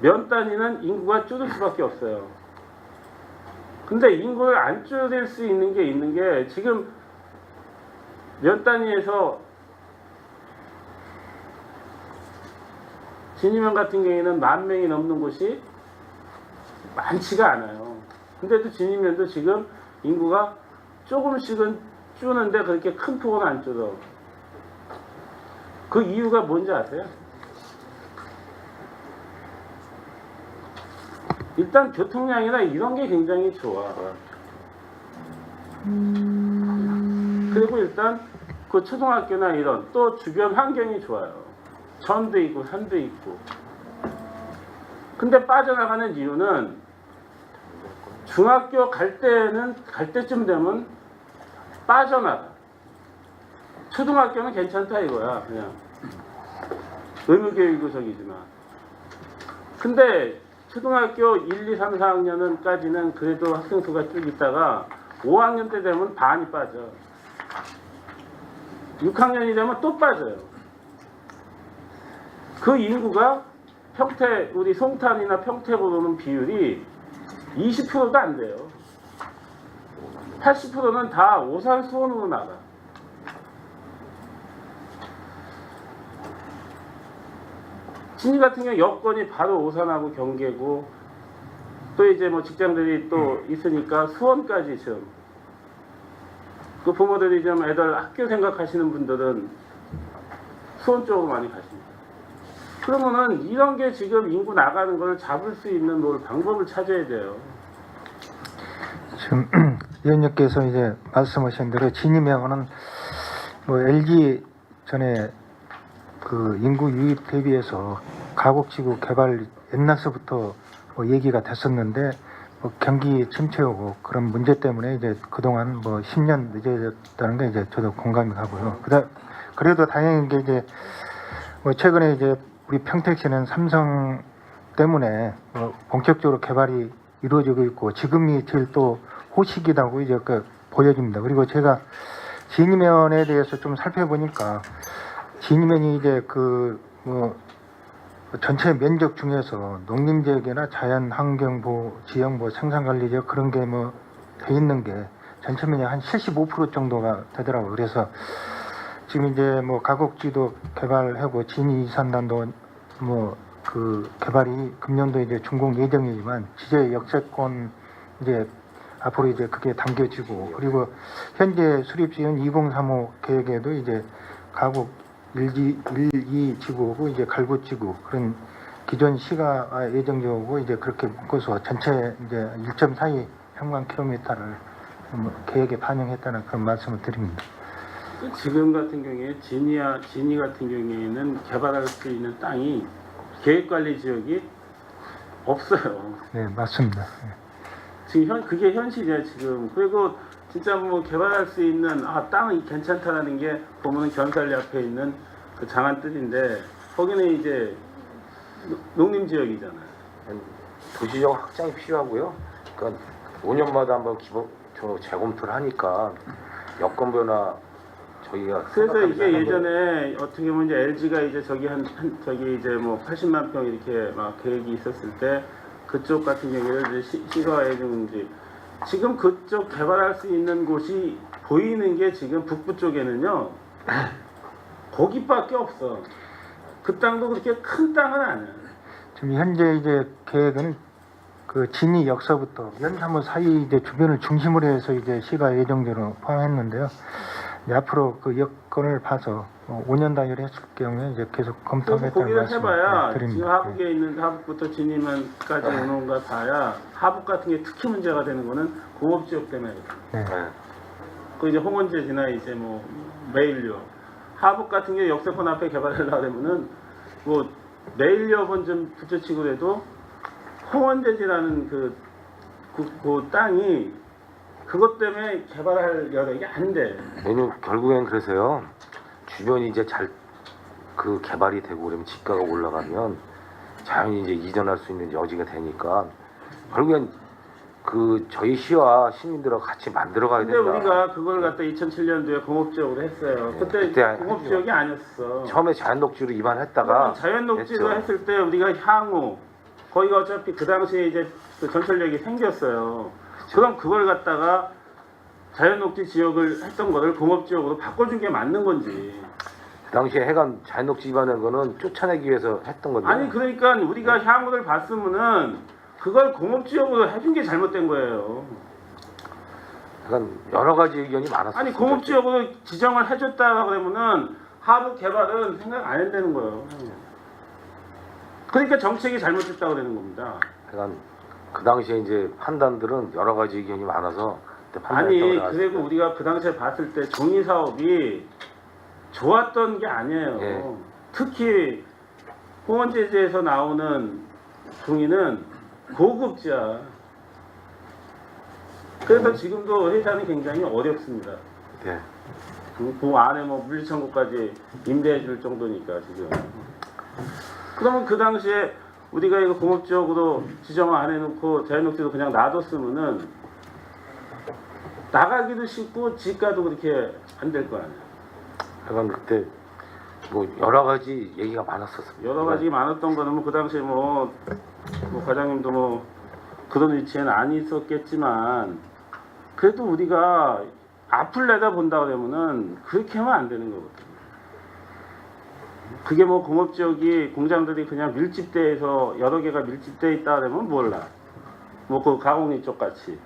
면 단위는 인구가 줄을 수밖에 없어요. 근데 인구를 안 줄일 수 있는 게 지금 면 단위에서 진위면 같은 경우에는 10,000명이 넘는 곳이 많지가 않아요. 근데도 진위면도 지금 인구가 조금씩은 줄는데 그렇게 큰 폭은 안 줄어. 그 이유가 뭔지 아세요? 일단 교통량이나 이런 게 굉장히 좋아. 그리고 일단 그 초등학교나 이런 또 주변 환경이 좋아요. 전도 있고 산도 있고. 근데 빠져나가는 이유는 중학교 갈 때쯤 되면 빠져나가. 초등학교는 괜찮다 이거야. 그냥 의무교육이고 저기지만. 근데 초등학교 1, 2, 3, 4학년까지는 그래도 학생 수가 쭉 있다가 5학년 때 되면 반이 빠져. 6학년이 되면 또 빠져요. 그 인구가 평택, 우리 송탄이나 평택으로 오는 비율이 20%도 안 돼요. 80%는 다 오산 수원으로 나가. 진위 같은 경우 여건이 바로 오산하고 경계고 또 이제 뭐 직장들이 또 있으니까 수원까지 지금 그 부모들이 좀 애들 학교 생각하시는 분들은 수원 쪽으로 많이 가십니다. 그러면은 이런 게 지금 인구 나가는 걸 잡을 수 있는 방법을 찾아야 돼요. 지금 위원님께서 이제 말씀하신 대로 진위면은 뭐 LG 전에 그 인구 유입 대비해서 가곡지구 개발 옛날서부터 뭐 얘기가 됐었는데 뭐 경기 침체오고 그런 문제 때문에 이제 그동안 뭐 10년 늦어졌다는 게 이제 저도 공감이 가고요. 그래도 다행인 게 이제 뭐 최근에 이제 우리 평택시는 삼성 때문에 뭐 본격적으로 개발이 이루어지고 있고 지금이 제일 또 호식이라고 이제 보여집니다. 그리고 제가 진위면에 대해서 좀 살펴보니까 진위면이 이제 뭐 전체 면적 중에서 농림지역이나 자연환경보호, 지형보호, 생산관리지역 그런 게 뭐 돼 있는 게 전체 면적 한 75% 정도가 되더라고요. 그래서 지금 이제 뭐 가곡지도 개발하고 진위 이산단도 뭐 그 개발이 금년도 이제 준공 예정이지만 지제 역세권 이제 앞으로 이제 그게 당겨지고 그리고 현재 수립지은 2035 계획에도 이제 가곡 1, 2 지구고 이제 갈구지구 그런 기존 시가 예정지구고 이제 그렇게 묶어서 전체 이제 1.42 평방킬로미터를 계획에 반영했다는 그런 말씀을 드립니다. 지금 같은 경우에 진위 같은 경우에는 개발할 수 있는 땅이 계획관리 지역이 없어요. 네, 맞습니다. 네. 지금 그게 현실이야 지금. 그리고 진짜 뭐 개발할 수 있는 땅이 괜찮다라는 게 보면은 견살리 앞에 있는 그 장안뜰인데 거기는 이제 농림지역이잖아요. 도시적 확장이 필요하고요. 그러니까 5년마다 한번 재검토를 하니까 여건 변화 저희가 그래서 이게 예전에 어떻게 보면 이제 LG가 이제 저기 이제 뭐 80만 평 이렇게 막 계획이 있었을 때 그쪽 같은 경우에는 이제 시가해주는지 지금 그쪽 개발할 수 있는 곳이 보이는 게 지금 북부 쪽에는요 거기밖에 없어. 그 땅도 그렇게 큰 땅은 아니야. 지금 현재 이제 계획은 그 진위 역서부터 연사무 사이 이제 주변을 중심으로 해서 이제 시가 예정대로 포함했는데요. 이제 앞으로 그 여건을 봐서 5년 단위로 했을 경우에 이제 계속 검토하겠다는 거기를 말씀을 해봐야 드립니다. 지금 하북에 있는 하북부터 진위면까지 오는 거 봐야 하북 같은 게 특히 문제가 되는 거는 공업지역 때문에. 네. 그 이제 홍원제지나 이제 뭐 매일류 하북 같은 경우 역세권 앞에 개발하려고 하면은 뭐 매일여번 좀 붙여치고라도 홍원대지라는 그 땅이 그것 때문에 개발할 여력이 안 돼. 왜냐면 결국엔 그래서요. 주변이 이제 잘 그 개발이 되고 그러면 집가가 올라가면 자연히 이제 이전할 수 있는 여지가 되니까 결국엔 그 저희 시와 시민들하고 같이 만들어 가야 근데 된다. 우리가 그걸 갖다 2007년도에 공업지역으로 했어요. 그때 공업지역이 아니었어. 처음에 자연녹지로 입안했다가 자연녹지로 했죠. 했을 때 우리가 향후 거기가 어차피 그 당시에 이제 그 전철역이 생겼어요. 그럼 그걸 갖다가 자연녹지 지역을 했던 거를 공업지역으로 바꿔준 게 맞는 건지. 그 당시에 해관 자연녹지 입안한 거는 쫓아내기 위해서 했던 건데. 아니 그러니까 우리가 향후를 봤으면은 그걸 공업지역으로 해준 게 잘못된 거예요. 그러니까 여러 가지 의견이 많았어요. 아니 공업지역으로 지정을 해줬다 그러면은 하북 개발은 생각 안 한다는 거예요. 그러니까 정책이 잘못됐다 그러는 겁니다. 그러니까 그 당시에 이제 판단들은 여러 가지 의견이 많아서 그때 아니 판단했다고 나왔어요. 그리고 우리가 그 당시에 봤을 때 종이 사업이 좋았던 게 아니에요. 예. 특히 홍원제지에서 나오는 종이는 고급지야. 그래서 지금도 회사는 굉장히 어렵습니다. 예. 그 안에 뭐 물리창고까지 임대해 줄 정도니까 지금. 그러면 그 당시에 우리가 이거 공업지역으로 지정을 안 해놓고 자연녹지도 그냥 놔뒀으면은 나가기도 쉽고 집가도 그렇게 안 될 거 아니야. 그러니까 그때 뭐 여러 가지 얘기가 많았었습니다. 여러 가지 많았던 거는 뭐 그 당시에 뭐 과장님도 뭐 그런 위치에는 안 있었겠지만 그래도 우리가 앞을 내다본다 그러면은 그렇게 하면 안 되는 거거든요. 그게 뭐 공업지역이 공장들이 그냥 밀집돼서 여러 개가 밀집돼 있다 그러면 몰라. 뭐 그 가공리 쪽 같이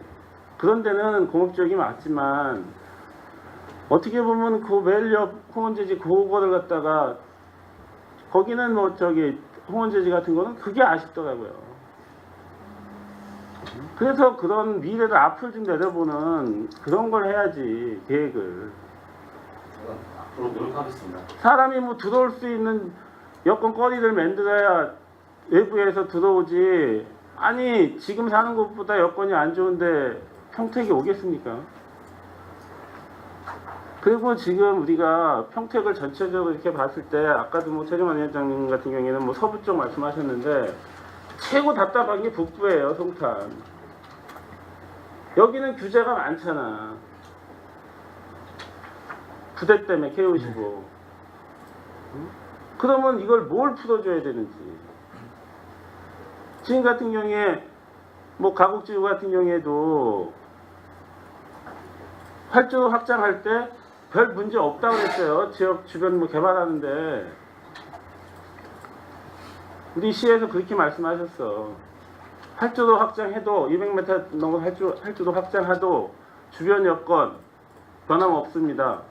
그런 데는 공업지역이 맞지만 어떻게 보면 그 매일역 홍원제지 그거를 갖다가 거기는 뭐 저기 홍원제지 같은 거는 그게 아쉽더라고요. 그래서 그런 미래를 앞을 좀 내다보는 그런 걸 해야지 계획을. 앞으로 노력하겠습니다. 사람이 뭐 들어올 수 있는 여건거리를 만들어야 외부에서 들어오지. 아니 지금 사는 곳보다 여건이 안 좋은데 평택이 오겠습니까? 그리고 지금 우리가 평택을 전체적으로 이렇게 봤을 때 아까도 뭐 최종환 위원장님 같은 경우에는 뭐 서부 쪽 말씀하셨는데 최고 답답한 게 북부예요. 송탄. 여기는 규제가 많잖아. 부대 때문에 K55. 응? 그러면 이걸 뭘 풀어줘야 되는지. 지금 같은 경우에 뭐 가곡지구 같은 경우에도 활주 확장할 때 별 문제 없다고 그랬어요. 지역 주변 뭐 개발하는데 우리 시에서 그렇게 말씀하셨어. 활주로 확장해도 200m 넘은 활주로 확장해도 주변 여건 변함없습니다.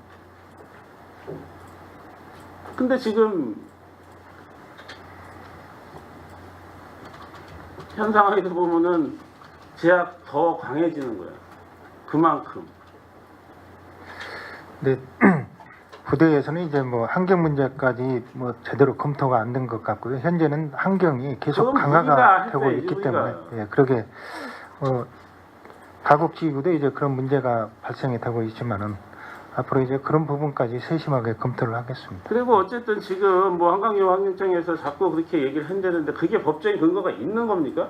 근데 지금 현 상황에서 보면은 제약 더 강해지는 거야. 그만큼. 근데 부대에서는 이제 뭐 환경 문제까지 뭐 제대로 검토가 안 된 것 같고요. 현재는 환경이 계속 그럼 강화가 우리가 되고 했어야지, 있기 우리가. 때문에 예, 그러게 가곡지구도 이제 그런 문제가 발생이 되고 있지만은 앞으로 이제 그런 부분까지 세심하게 검토를 하겠습니다. 그리고 어쨌든 지금 뭐 한강요 환경청에서 자꾸 그렇게 얘기를 한다는데 그게 법적인 근거가 있는 겁니까?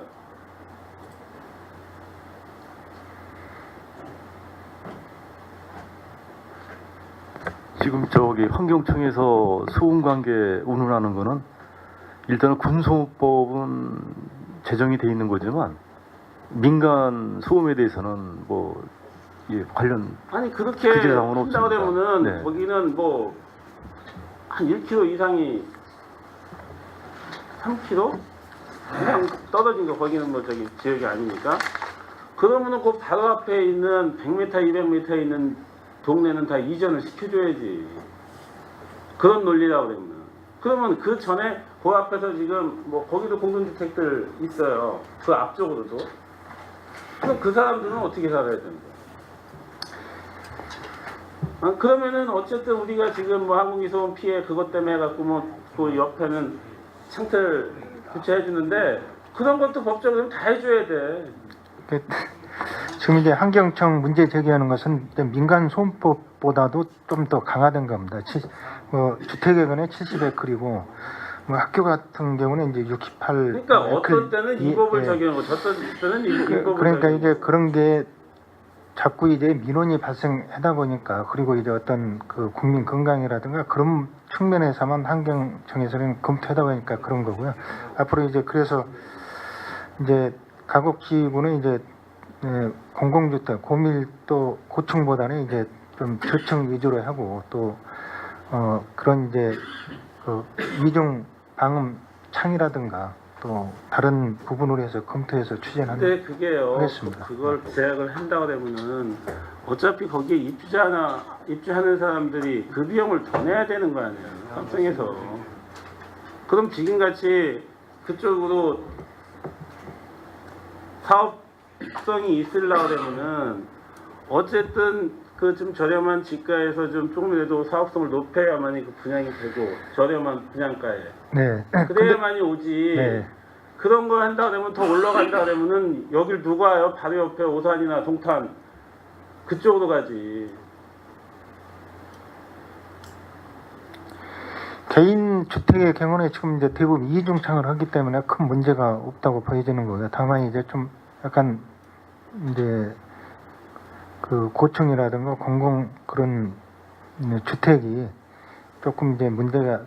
지금 저기 환경청에서 소음관계 운운하는 거는 일단은 군소음법은 제정이 돼 있는 거지만 민간 소음에 대해서는 뭐 관련 아니 그렇게 규제사항은 한다고 없습니다. 그러면은 네. 거기는 뭐 한 1km 이상이 3km 이상 떨어진 거 거기는 뭐 저기 지역이 아니니까 그러면은 그 바로 앞에 있는 100m, 200m 있는 동네는 다 이전을 시켜줘야지. 그런 논리라고 그러면 그 전에 그 앞에서 지금 뭐 거기도 공동주택들 있어요. 그 앞쪽으로도. 그럼 그 사람들은 어떻게 살아야 되는 거야? 그러면은 어쨌든 우리가 지금 뭐 항공기소음 피해 그것 때문에 해갖고 뭐 그 옆에는 창틀 교체해 주는데 그런 것도 법적으로 다 해줘야 돼. 그, 지금 이제 환경청 문제 제기하는 것은 이제 민간 소음법보다도 좀 더 강화된 겁니다. 주택에 관해 70에크리고 뭐 학교 같은 경우는 이제 68. 그러니까 어떤 때는 이 법을 예. 적용하고 어떤 때는 이 법을 그러니까 적용하고. 이제 그런 게 자꾸 이제 민원이 발생하다 보니까 그리고 이제 어떤 그 국민 건강이라든가 그런 측면에서만 환경청에서는 검토하다 보니까 그런 거고요. 앞으로 이제 그래서 이제 가곡지구는 이제 공공주택 고밀도 고층보다는 이제 좀 저층 위주로 하고 또 그런 이제 그 이중 방음 창이라든가 또 다른 부분으로 해서 검토해서 추진하는. 근데 그게요. 하겠습니다. 그걸 제약을 한다고 되면은 어차피 거기에 입주하는 사람들이 그 비용을 더 내야 되는 거 아니에요. 합성해서. 그럼 지금같이 그쪽으로 사업성이 있으려고 되면은 어쨌든 그 좀 저렴한 지가에서 좀 조금이라도 사업성을 높여야만이 그 분양이 되고 저렴한 분양가에 네. 그래야만이 오지. 네. 그런 거 한다 그러면 더 올라간다 그러면은 여길 누가 와요? 바로 옆에 오산이나 동탄 그쪽으로 가지. 개인 주택의 경우는 지금 이제 대부분 이중창을 하기 때문에 큰 문제가 없다고 보여지는 거고요. 다만 이제 좀 약간 이제 그 고층이라든가 공공 그런 주택이 조금 이제 문제가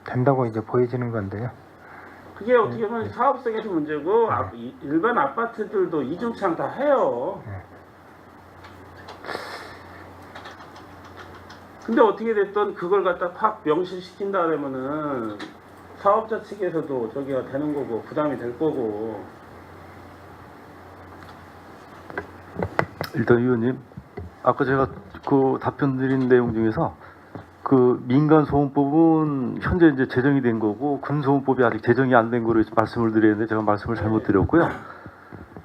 된다고 이제 보여지는 건데요. 그게 어떻게 보면 사업성에서 문제고 일반 아파트들도 이중창 다 해요. 근데 어떻게 됐든 그걸 갖다 확 명시시킨다 그러면은 사업자 측에서도 저기가 되는 거고 부담이 될 거고. 일단 위원님, 아까 제가 그 답변 드린 내용 중에서 그 민간 소음법은 현재 이제 제정이 된 거고 군소음법이 아직 제정이 안 된 거로 말씀을 드렸는데 제가 말씀을 잘못 드렸고요.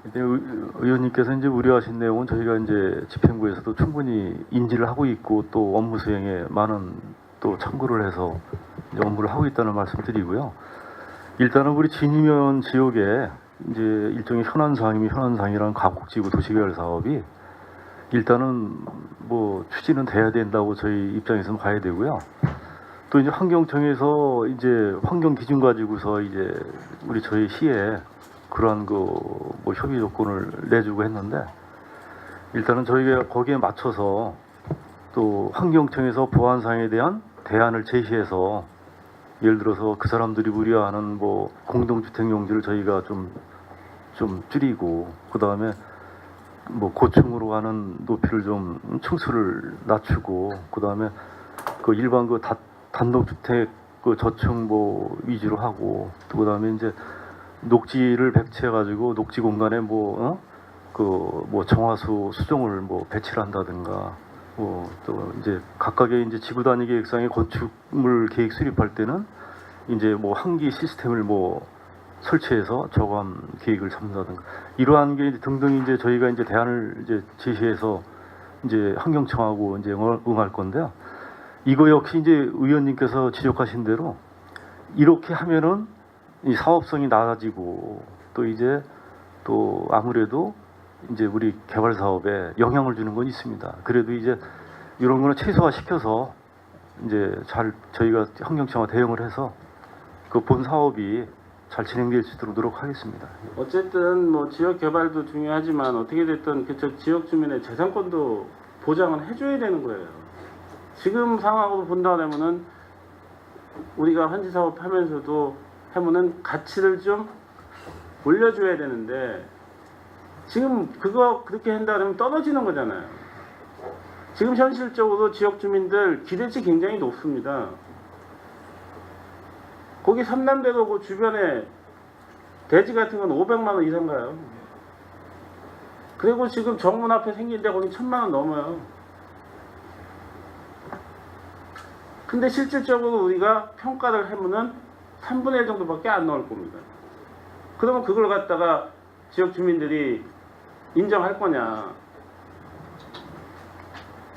이제 의원님께서 이제 우려하신 내용은 저희가 이제 집행부에서도 충분히 인지를 하고 있고 또 업무 수행에 많은 또 참고를 해서 이제 업무를 하고 있다는 말씀드리고요. 일단은 우리 진이면 지역에 이제 일종의 현안상이라는 가곡지구 도시개발 사업이 일단은 뭐 추진은 돼야 된다고 저희 입장에서는 봐야 되고요. 또 이제 환경청에서 이제 환경 기준 가지고서 이제 우리 저희 시에 그러한 그 뭐 협의 조건을 내주고 했는데 일단은 저희가 거기에 맞춰서 또 환경청에서 보안상에 대한 대안을 제시해서 예를 들어서 그 사람들이 우려하는 뭐 공동주택 용지를 저희가 좀 줄이고 그 다음에 뭐 고층으로 가는 높이를 좀 층수를 낮추고 그 다음에 그 일반 그 단독주택 그 저층 뭐 위주로 하고 또 그 다음에 이제 녹지를 배치해 가지고 녹지 공간에 뭐 정화수 수종을 뭐 배치를 한다든가 뭐 또 이제 각각의 이제 지구 단위 계획상의 건축물 계획 수립할 때는 이제 뭐 환기 시스템을 뭐 설치해서 저감 계획을 잡는다든가 이러한 게 등등 이제 저희가 이제 대안을 이제 제시해서 이제 환경청하고 이제 응할 건데요. 이거 역시 이제 의원님께서 지적하신 대로 이렇게 하면은 이 사업성이 낮아지고 또 이제 또 아무래도 이제 우리 개발 사업에 영향을 주는 건 있습니다. 그래도 이제 이런 거는 최소화 시켜서 이제 잘 저희가 환경청과 대응을 해서 그 본 사업이 잘 진행될 수 있도록 노력하겠습니다. 어쨌든 뭐 지역 개발도 중요하지만 어떻게 됐든 그쪽 지역 주민의 재산권도 보장을 해줘야 되는 거예요. 지금 상황으로 본다 그러면은 우리가 환지 사업 하면서도 하면은 가치를 좀 올려줘야 되는데 지금 그거 그렇게 한다 그러면 떨어지는 거잖아요. 지금 현실적으로 지역 주민들 기대치 굉장히 높습니다. 거기 삼남대로 그 주변에 대지 같은 건 500만 원 이상 가요. 그리고 지금 정문 앞에 생긴 데 거기 1000만 원 넘어요. 근데 실질적으로 우리가 평가를 하면은 3분의 1 정도밖에 안 나올 겁니다. 그러면 그걸 갖다가 지역 주민들이 인정할 거냐.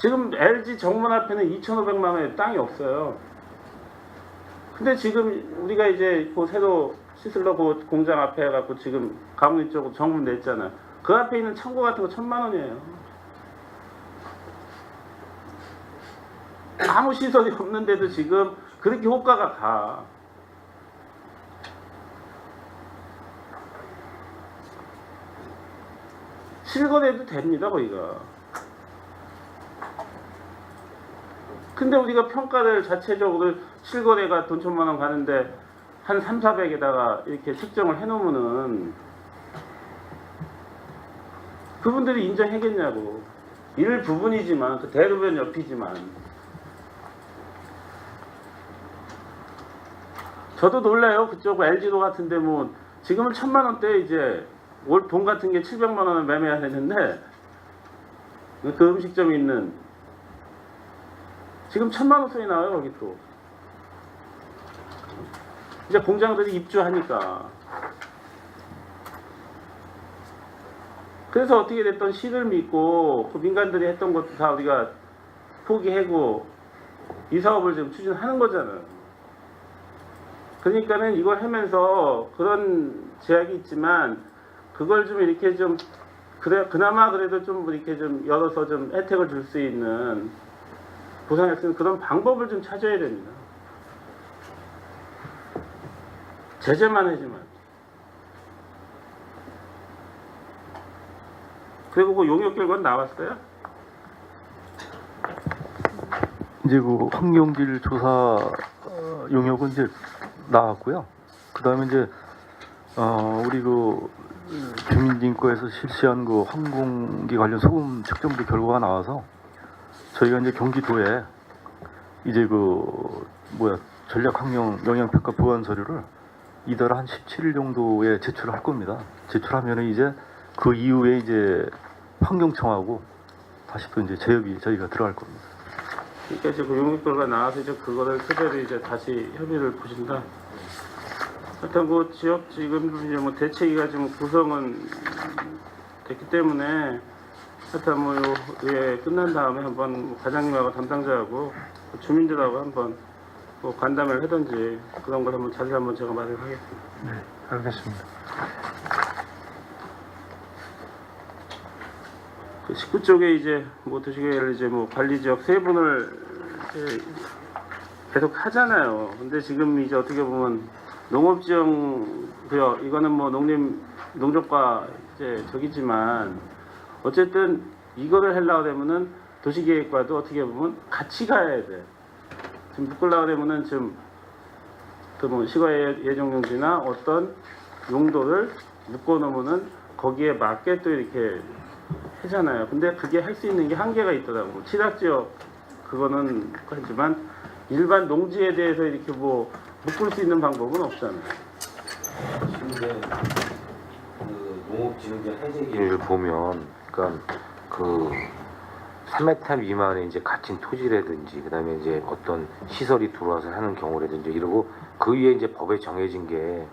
지금 LG 정문 앞에는 2,500만 원의 땅이 없어요. 근데 지금 우리가 이제 그 새로 시슬러 그 공장 앞에 해갖고 지금 가문이 쪽으로 정문 냈잖아요. 그 앞에 있는 창고 같은 거 1,000만 원이에요. 아무 시설이 없는데도 지금 그렇게 호가가 가. 실거래도 됩니다, 거기가. 근데 우리가 평가를 자체적으로 실거래가 돈 1,000만 원 가는데 한 3, 400에다가 이렇게 책정을 해놓으면은 그분들이 인정하겠냐고. 일부분이지만, 그 대로변 옆이지만. 저도 놀라요. 그쪽 LG도 같은데 뭐 지금은 1,000만 원대 이제 올 돈 같은 게 700만 원을 매매해야 되는데 그 음식점이 있는 지금 1,000만 원 소리 나와요. 거기 또 이제 공장들이 입주하니까. 그래서 어떻게 됐던 시를 믿고 그 민간들이 했던 것도 다 우리가 포기하고 이 사업을 지금 추진하는 거잖아요. 그러니까는 이걸 하면서 그런 제약이 있지만 그걸 좀 이렇게 좀 그래 그나마 그래도 좀 이렇게 좀 열어서 좀 혜택을 줄 수 있는 보상할 수 있는 그런 방법을 좀 찾아야 됩니다. 제재만 하지만. 그리고 그 용역 결과는 나왔어요? 이제 그 환경질 조사 용역은 이제 나왔고요. 그 다음에 이제 우리 그 주민진거에서 실시한 그 항공기 관련 소금 측정도 결과가 나와서 저희가 이제 경기도에 이제 그 전략 환경 영향평가 보완 서류를 이달 한 17일 정도에 제출할 겁니다. 제출하면은 이제 그 이후에 이제 환경청하고 다시 또 이제 재협이 저희가 들어갈 겁니다. 그러니까 이제 그 용역 결과 나와서 이제 그거를 토대로 이제 다시 협의를 보신다. 하여튼 그 지역 지금 이제 뭐 대책위가 지금 구성은 됐기 때문에 하여튼 뭐 예, 끝난 다음에 한번 뭐 과장님하고 담당자하고 주민들하고 한번 뭐 간담회를 하든지 그런 걸 한번 자세히 한번 제가 말을 하겠습니다. 네, 알겠습니다. 그 19쪽에 이제 뭐 도시계획을 이제 뭐 관리지역 세분을 이제 계속 하잖아요. 근데 지금 이제 어떻게 보면 농업지역구역 이거는 뭐 농족과 이제 저기지만 어쨌든 이거를 하려고 하면은 도시계획과도 어떻게 보면 같이 가야 돼. 지금 묶으려고 하면은 지금 그 뭐 시가 예정용지나 어떤 용도를 묶어 놓으면은 거기에 맞게 또 이렇게 하잖아요. 근데 그게 할 수 있는 게 한계가 있더라고. 취락지역 그거는 하지만 일반 농지에 대해서 이렇게 뭐 묶을 수 있는 방법은 없잖아요. 지금 이제 그 농업진흥제 해제기를 보면, 그러니까 그 3m 미만의 이제 갇힌 토지라든지, 그다음에 이제 어떤 시설이 들어와서 하는 경우라든지 이러고 그 위에 이제 법에 정해진 게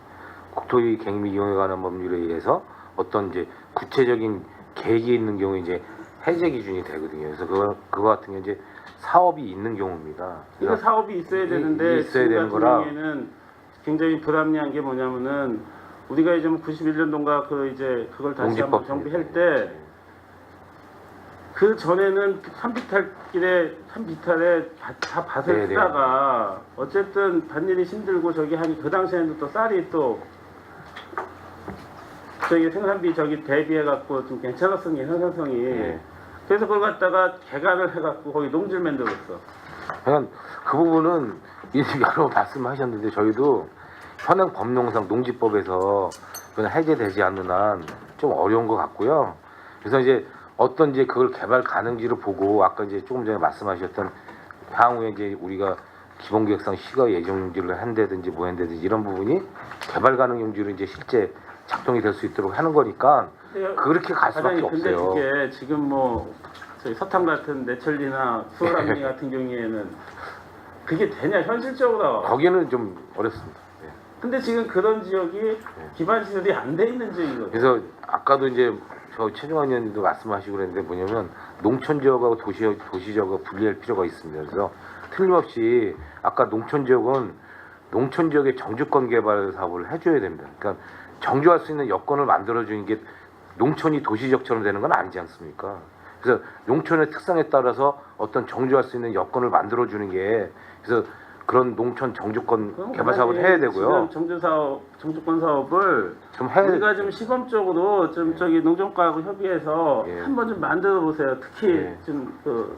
국토의 갱미 이용에 관한 법률에 의해서 어떤 이제 구체적인 계획이 있는 경우에 이제 해제 기준이 되거든요. 그래서 그거 같은 경우 이제 사업이 있는 경우입니다. 이거 사업이 있어야 되는데 있어야 지금 되는 같은 거라. 경우에는 굉장히 불합리한 게 뭐냐면은 우리가 이제 91년도인가 그 이제 그걸 다시 한번 정비할 때 그 전에는 산비탈에 다 밭을 네네. 쓰다가 어쨌든 밭일이 힘들고 저기 하니 그 당시에는 또 쌀이 또 저기 생산비 저기 대비해 갖고 좀 괜찮았으니 생산성이 네. 그래서 그걸 갖다가 개간을 해 갖고 거기 농지를 만들었어. 그러니까 그 부분은 여러 말씀하셨는데 저희도 현행 법령상 농지법에서 그냥 해제되지 않는 한 좀 어려운 것 같고요. 그래서 이제 어떤 이제 그걸 개발 가능지를 보고 아까 이제 조금 전에 말씀하셨던 향후에 이제 우리가 기본계획상 시가 예정 용지를 한다든지 뭐 한다든지 이런 부분이 개발 가능 용지로 이제 실제 작동이 될 수 있도록 하는 거니까 그렇게 갈 수밖에 과장님, 근데 없어요. 그게 지금 뭐 저희 서탕 같은 내천리나 수월암리 같은 경우에는 그게 되냐 현실적으로. 거기는 좀 어렵습니다. 근데 지금 그런 지역이 기반 시설이 안 돼 있는 지역이거든요. 그래서 아까도 이제 저 최종환 의원님도 말씀하시고 그랬는데 뭐냐면 농촌 지역하고 도시 지역하고 분리할 필요가 있습니다. 그래서 틀림없이 아까 농촌 지역은 농촌 지역의 정주권 개발 사업을 해줘야 됩니다. 그러니까 정주할 수 있는 여건을 만들어주는 게 농촌이 도시 지역처럼 되는 건 아니지 않습니까? 그래서 농촌의 특성에 따라서 어떤 정주할 수 있는 여건을 만들어주는 게 그래서 그런 농촌 정주권 개발 사업을 해야 되고요. 지금 정주권 사업을 좀 해야 우리가 좀 시범적으로 좀 저기 농정과하고 협의해서 예. 한번 좀 만들어 보세요. 특히 예. 좀 그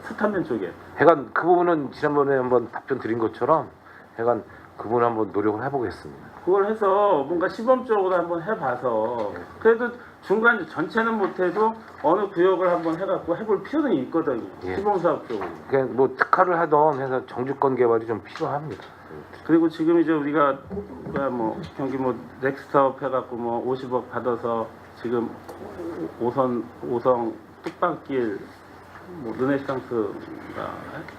스타면 쪽에. 하여간 그 부분은 지난번에 한번 답변 드린 것처럼 하여간 그 부분 한번 노력을 해보겠습니다. 그걸 해서 뭔가 시범적으로 한번 해봐서 그래도 중간 전체는 못해도 어느 구역을 한번 해갖고 해볼 필요는 있거든요. 예. 시범사업적으로. 그냥 뭐 특화를 하던 해서 정주권 개발이 좀 필요합니다. 그리고 지금 이제 우리가 뭐 경기 뭐 넥스트업 해갖고 뭐 50억 받아서 지금 오성 뚝방길 뭐 르네상스가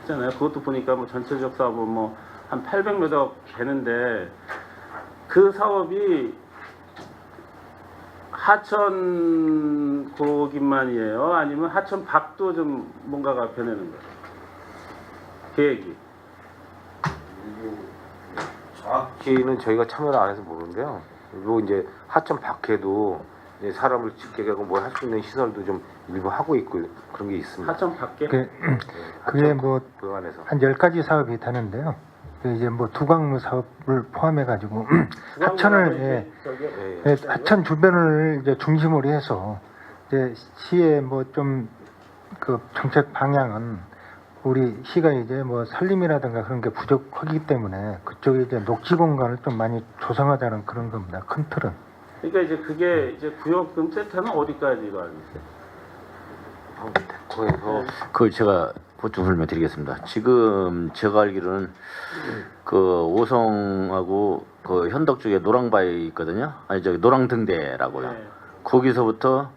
했잖아요. 그것도 보니까 뭐 전체적 사업은 뭐 한 800몇억 되는데 그 사업이 하천 고기만이에요? 아니면 하천 밖도 좀 뭔가가 변하는 거예요? 계획이. 정확히는 저희가 참여를 안 해서 모르는데요. 그리고 이제 하천 밖에도 이제 사람을 집게 하고 뭐 할 수 있는 시설도 좀 일부 하고 있고 그런 게 있습니다. 하천 밖에? 그게 뭐 그 안에서. 한 10가지 사업이 되는데요. 그 이제 뭐 두광로 사업을 포함해 가지고 하천을 하천 주변을 이제 중심으로 해서 이제 시의 뭐 좀 그 정책 방향은 우리 시가 이제 뭐 산림이라든가 그런 게 부족하기 때문에 그쪽에 이제 녹지 공간을 좀 많이 조성하자는 그런 겁니다. 큰 틀은. 그러니까 이제 그게 이제 구역금 세트는 어디까지로 알고 있어요? 거기서 그걸 제가 보충 설명드리겠습니다. 지금 제가 알기로는 그 오성하고 그 현덕 쪽에 노랑바위 있거든요. 아니 저기 노랑등대라고요. 네. 거기서부터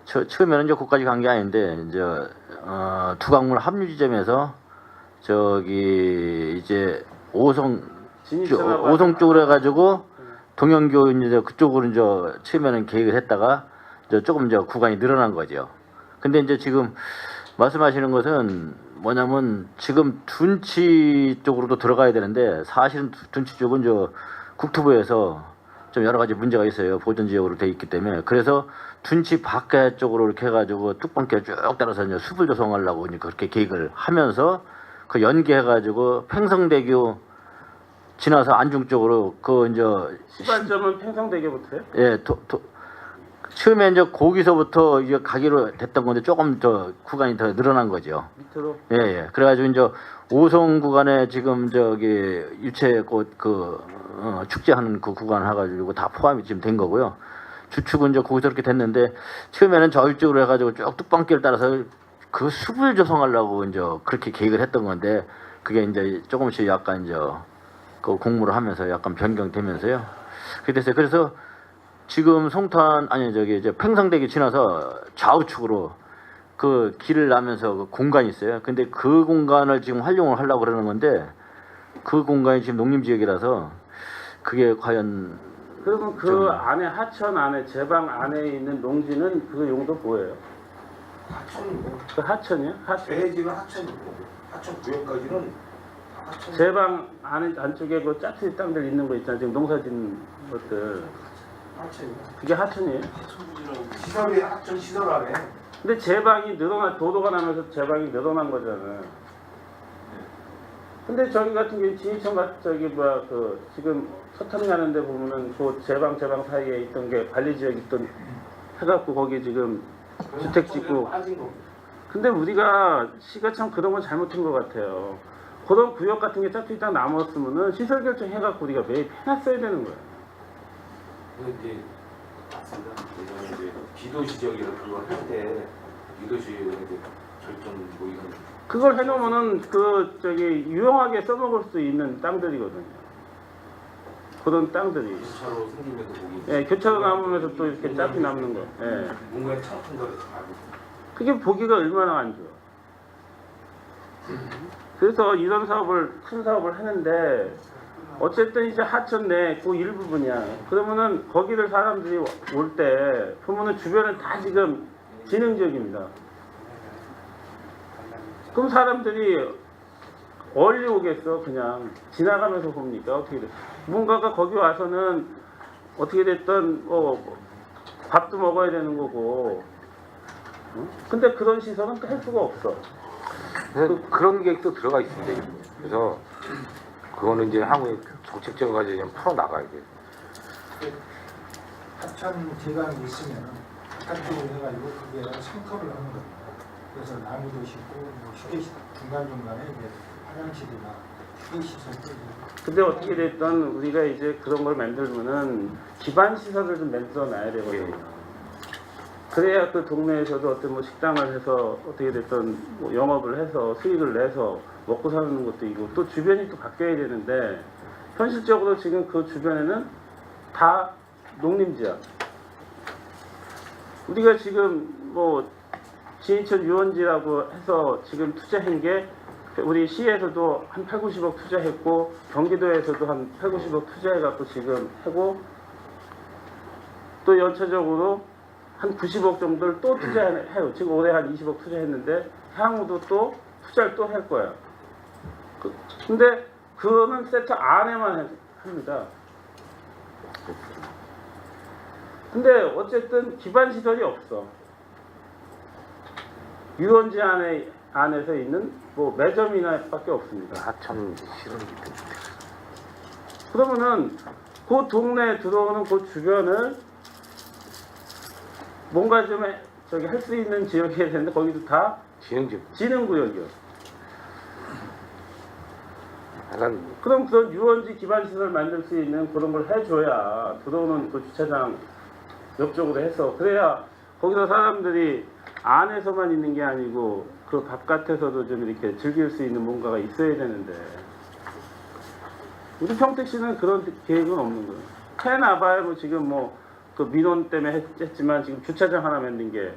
처음에는 이제 거기까지 간 게 아닌데 이제 두강물 합류 지점에서 저기 이제 오성 쪽으로 해가지고 동영교 이제 그쪽으로 이제 처음에는 계획을 했다가 이제 조금 이제 구간이 늘어난 거죠. 근데 이제 지금 말씀하시는 것은 뭐냐면 지금 둔치 쪽으로도 들어가야 되는데 사실은 둔치 쪽은 저 국토부에서 좀 여러 가지 문제가 있어요. 보전 지역으로 돼 있기 때문에. 그래서 둔치 밖에 쪽으로 이렇게 해가지고 뚝방길 쭉 따라서 이제 숲을 조성하려고 이제 그렇게 계획을 하면서 그 연계해가지고 팽성대교 지나서 안중 쪽으로 그 이제 시발점은 팽성대교부터요? 예, 처음에 이제 거기서부터 이제 가기로 됐던 건데 조금 더 구간이 더 늘어난 거죠. 밑으로? 예, 예. 그래가지고 이제 오송 구간에 지금 저기 유채꽃 축제하는 그 구간 해가지고 다 포함이 지금 된 거고요. 주축은 이제 거기서 이렇게 됐는데 처음에는 저쪽으로 해가지고 쭉 뚝방길 따라서 그 숲을 조성하려고 이제 그렇게 계획을 했던 건데 그게 이제 조금씩 약간 이제 그 공모를 하면서 약간 변경되면서요. 그렇게 됐어요. 그래서 지금 송탄 아니 저기 이제 팽성대교 지나서 좌우측으로 그 길을 나면서 그 공간이 있어요. 근데 그 공간을 지금 활용을 하려고 그러는 건데 그 공간이 지금 농림지역이라서 그게 과연 그러면 그 안에 하천 안에 제방 안에 있는 농지는 그 용도 뭐예요? 하천 그 하천이요? 배지가 하천 구역까지는 제방 안쪽에 그 짜투리 땅들 있는 거 있잖아요. 지금 농사짓는 것들. 그게 하천이에요? 시설이 하천 시설 안에. 근데 제방이 도도가 나면서 제방이 늘어난 거잖아요. 근데 저기 같은 경우 진이천 저기 그 지금 서탄 가는데 보면은 그 제방 사이에 있던 게 관리지역 있던 해갖고 거기 지금 주택 짓고. 근데 우리가 시가 참 그런 건 잘못한 것 같아요. 그런 구역 같은 게 짜투리 땅 남았으면은 시설 결정 해갖고 우리가 매입 해놨어야 되는 거예요. 이제 맞습니다. 이제 비도시 지역이라 그걸 할 때 비도시 이제 결정 뭐 이런 그걸 해놓으면은 그 저기 유용하게 써먹을 수 있는 땅들이거든요. 그런 땅들이. 교차로 생기면서 거기 예, 교차로 남으면서 또 이렇게 짝이 남는 거. 예. 뭔가 참큰 거를 알고. 그게 보기가 얼마나 안 좋아. 그래서 이런 사업을 큰 사업을 하는데 어쨌든 이제 하천 내 그 일부분이야. 그러면은 거기를 사람들이 올 때 보면은 주변은 다 지금 진흥지역입니다. 그럼 사람들이 얼리 오겠어? 그냥 지나가면서 봅니까? 어떻게 돼? 뭔가가 거기 와서는 어떻게 됐든 밥도 먹어야 되는 거고. 응? 근데 그런 시설은 할 수가 없어. 그래서 그런 계획도 들어가 있습니다. 그래서 그거는 이제 향후에 정책적인 과제에 좀 풀어 나가야 돼요. 하천 제강이 있으면 바깥쪽으로 해가지고 그게 상터를 하는 겁니다. 그래서 나무도 심고 뭐 휴게 중간중간에 이제 화장실이나 휴게 시설도 근데 어떻게 됐든 우리가 이제 그런 걸 만들면은 기반 시설을 좀 만들어 놔야 되거든요. 그래야 그 동네에서도 어떤 뭐 식당을 해서 어떻게 됐든 뭐 영업을 해서 수익을 내서 먹고 사는 것도 있고 또 주변이 또 바뀌어야 되는데 현실적으로 지금 그 주변에는 다 농림지야. 우리가 지금 뭐 진이천 유원지라고 해서 지금 투자한 게 우리 시에서도 한 8, 90억 투자했고 경기도에서도 한 8, 90억 투자해갖고 지금 하고 또 연차적으로 한 90억 정도를 또 투자해요. 지금 올해 한 20억 투자했는데 향후도 또 투자를 또 할 거야. 근데 그거는 세트 안에만 합니다. 근데 어쨌든 기반 시설이 없어. 유원지 안에서 있는 뭐 매점이나 밖에 없습니다. 하천 실험이기 때문에. 그러면은 그 동네에 들어오는 그 주변을 뭔가 좀 할 수 있는 지역이 해야 되는데 거기도 다 진흥구역이요. 약간 그럼 그런 유원지 기반 시설 만들 수 있는 그런 걸 해줘야 들어오는 그 주차장 옆쪽으로 해서 그래야 거기서 사람들이 안에서만 있는 게 아니고 그 바깥에서도 좀 이렇게 즐길 수 있는 뭔가가 있어야 되는데 우리 평택시는 그런 계획은 없는 거예요. 해놔봐야 뭐 지금 뭐 그 민원 때문에 했지만 지금 주차장 하나 만든 게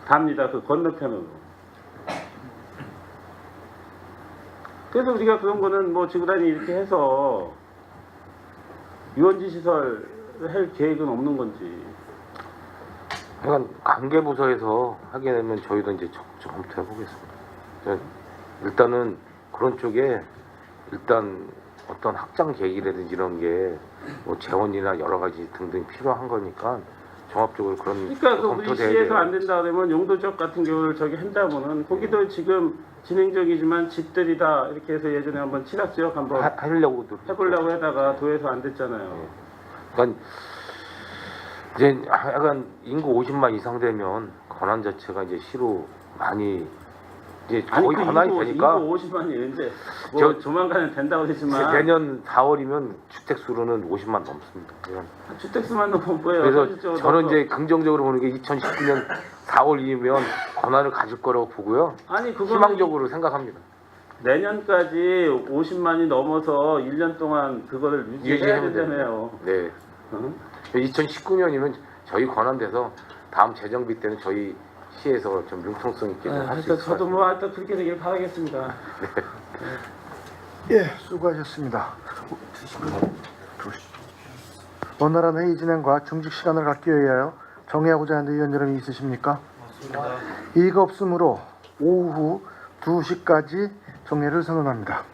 답니다. 그 건너편으로. 그래서 우리가 그런 거는 뭐 지구단위 이렇게 해서 유원지 시설 할 계획은 없는 건지. 약간 관계부서에서 하게 되면 저희도 이제 적극 검토해 보겠습니다. 일단은 그런 쪽에 일단 어떤 확장 계획이라든지 이런 게 뭐 재원이나 여러 가지 등등 필요한 거니까 종합적으로 그런 그러니까 그 우리 검토돼야 시에서 돼요. 안 된다 그러면 용도적 같은 경우를 저기 한다면은 거기도 지금 진행적이지만 집들이 다 이렇게 해서 예전에 한번 친합지역 한번 하려고 해보려고 하다가 도에서 안 됐잖아요. 그러니까 이제 약간 인구 50만 이상 되면 권한 자체가 이제 시로 많이 이제 거의 그 권한이 되니까 인구 50만이 이제 뭐 조만간에 된다고 했지만 내년 4월이면 주택 수로는 50만 넘습니다. 주택수만 넘으면 뭐예요? 그래서 저는 이제 긍정적으로 보는 게 2019년 4월 이후면 권한을 가질 거라고 보고요. 아니 그거는 희망적으로 생각합니다. 내년까지 50만이 넘어서 1년 동안 그거를 유지해야 되잖아요. 네. 응? 2019년이면 저희 권한돼서 다음 재정비 때는 저희 시에서 좀 융통성 있게 할 수 있을 것 저도 같습니다. 뭐 하여튼 그렇게 되길 바라겠습니다. 예, 수고하셨습니다. 원활한 회의 진행과 중직 시간을 갖기 위하여 정해하고자 하는 의원 여러분이 있으십니까? 이가 없으므로 오후 2시까지 정례를 선언합니다.